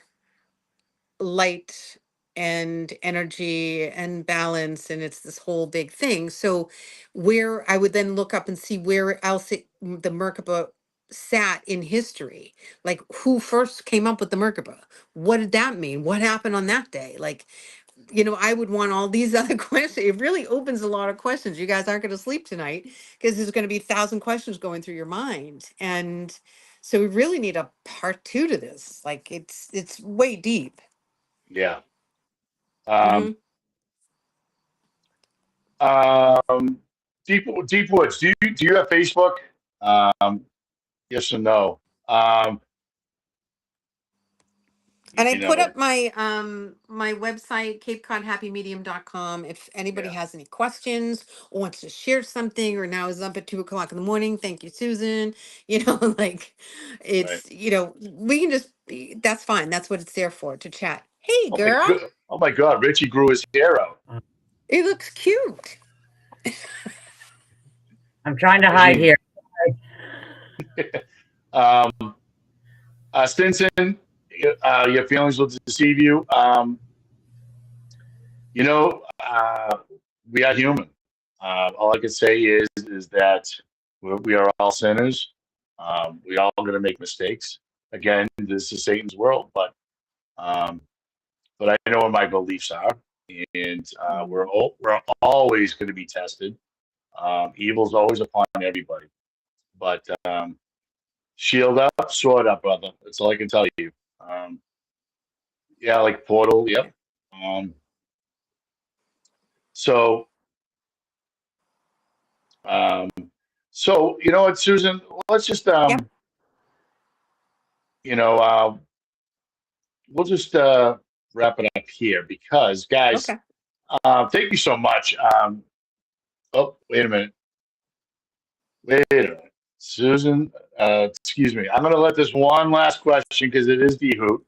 light and energy and balance, and it's this whole big thing. So where I would then look up and see where else the Merkaba sat in history, like who first came up with the Merkaba, what did that mean, what happened on that day, like, I would want all these other questions. It really opens a lot of questions. You guys aren't going to sleep tonight because there's going to be 1,000 questions going through your mind. And so we really need a part two to this. Like it's way deep. Yeah. Hmm. Um, Deep Woods. Do you have Facebook? Yes or no? And I You put know, up my website, capecodhappymedium.com. If anybody yeah, has any questions or wants to share something, or now is up at 2 o'clock in the morning. Thank you, Susan. Like right. we can just that's fine. That's what it's there for, to chat. Hey Oh my girl, god! Oh my god! Richie grew his hair out. it looks cute. I'm trying to I hide mean, here. Stinson, your feelings will deceive you. You know, we are human. All I can say is that we are all sinners. We all going to make mistakes. Again, this is Satan's world, um, but I know what my beliefs are, and we're always going to be tested. Evil's always upon everybody, but shield up, sword up, brother. That's all I can tell you. Yeah, like Portal. Yep. So, um, so you know what, Susan? Let's just Yep. you know, we'll just wrap it up here because, guys, Okay. thank you so much. Oh, wait a minute. Wait a minute. Susan, excuse me. I'm going to let this one last question because it is D-Hoot,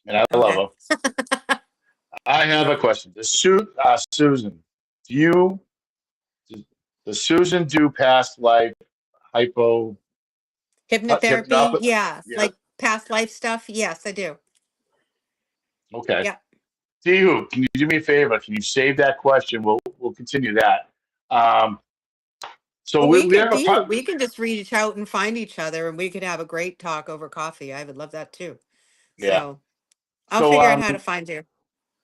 and I love Okay. her. I have a question. Susan, do you, does Susan do past life hypo, Hypnotherapy. hypnopathy? Yeah. Yeah. Like past life stuff. Yes, I do. Okay. Yeah. D-Hoot, can you do me a favor? Can you save that question? We'll continue that. Um, so Well, we we could have a do. part. We can just reach out and find each other, and we could have a great talk over coffee. I would love that too. Yeah. So I'll So figure out how to find you.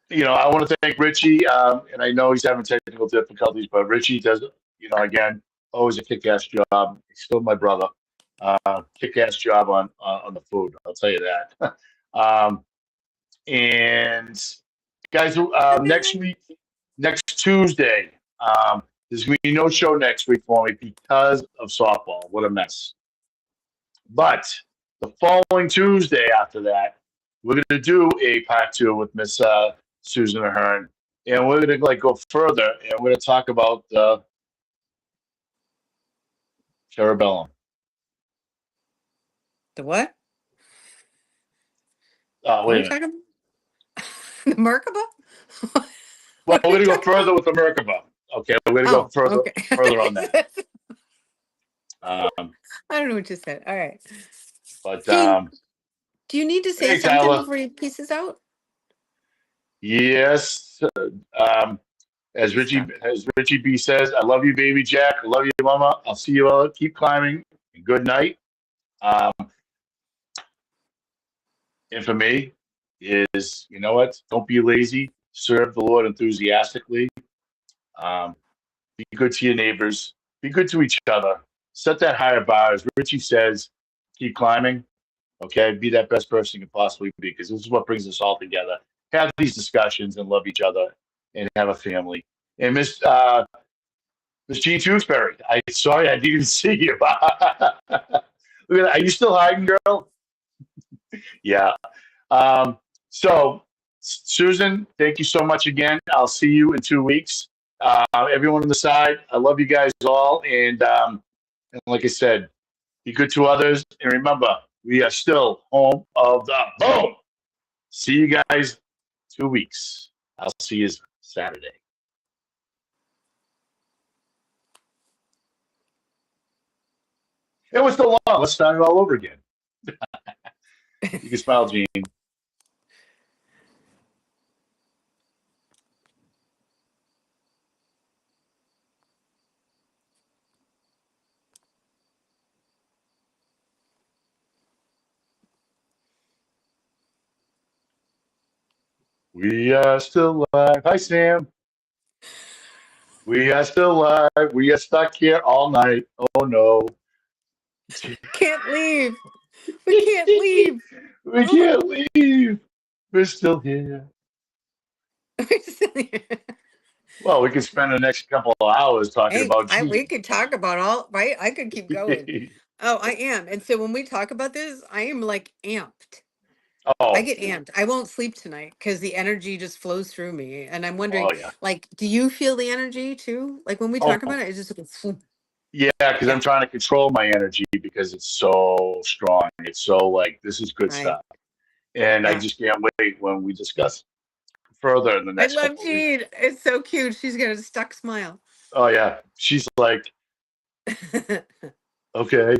you know, I want to thank Richie, and I know he's having technical difficulties, but Richie does, you know, again, always a kick-ass job. He's still my brother. Kick-ass job on the food. I'll tell you that. And guys, next week, next Tuesday, there's gonna be no show next week for me because of softball. What a mess. But the following Tuesday after that, we're gonna do a part two with Miss Susan Ahern, and we're gonna like go further, and we're gonna talk about cerebellum. The what? What are Wait you a minute. talking about? The Merkaba? Well, What are we're you gonna go talking further about? with the Merkaba. Okay, we're gonna go Oh, further okay. on that. Um, I don't know what you said. All right. but Hey, do you need to say hey, something Tyler. before you pieces out? Yes. Um, He's stuck. As Richie B says, I love you, baby Jack. I love you, Mama. I'll see you all. Keep climbing. Good night. Um, and for me, is you know what? Don't be lazy. Serve the Lord enthusiastically. Um, be good to your neighbors. Be good to each other. Set that higher bar. As Richie says, keep climbing. Okay, be that best person you can possibly be, because this is what brings us all together. Have these discussions and love each other, and have a family. And Miss Jean Tewksbury, I sorry I didn't even see you. Are you still hiding, girl? Yeah. So, Susan, thank you so much again. I'll see you in 2 weeks. Everyone on the side, I love you guys all. And like I said, be good to others. And remember, we are still home of the boom. See you guys 2 weeks. I'll see you Saturday. It was still long. Let's start it all over again. You can smile, Gene. We are still live. Hi, Sam. We are still live. We are stuck here all night. Oh, no. Can't leave. We can't leave. We can't leave. We're still here. Well, we could spend the next couple of hours talking Hey, about we Gene. could talk about all, right? I could keep going. Oh, I am. And so when we talk about this, I am like amped. I Oh, get amped. I won't sleep tonight because the energy just flows through me. And I'm wondering, oh yeah. like, do you feel the energy too? Like when we Oh, talk about it, it just goes, phew. yeah, because I'm Yeah, trying to control my energy because it's so strong. It's so like, this is good right. stuff. And I Yeah. just can't wait when we discuss further in the I next love couple of weeks. Jean. It's so cute. She's got a stuck smile. Oh, yeah. She's like, okay.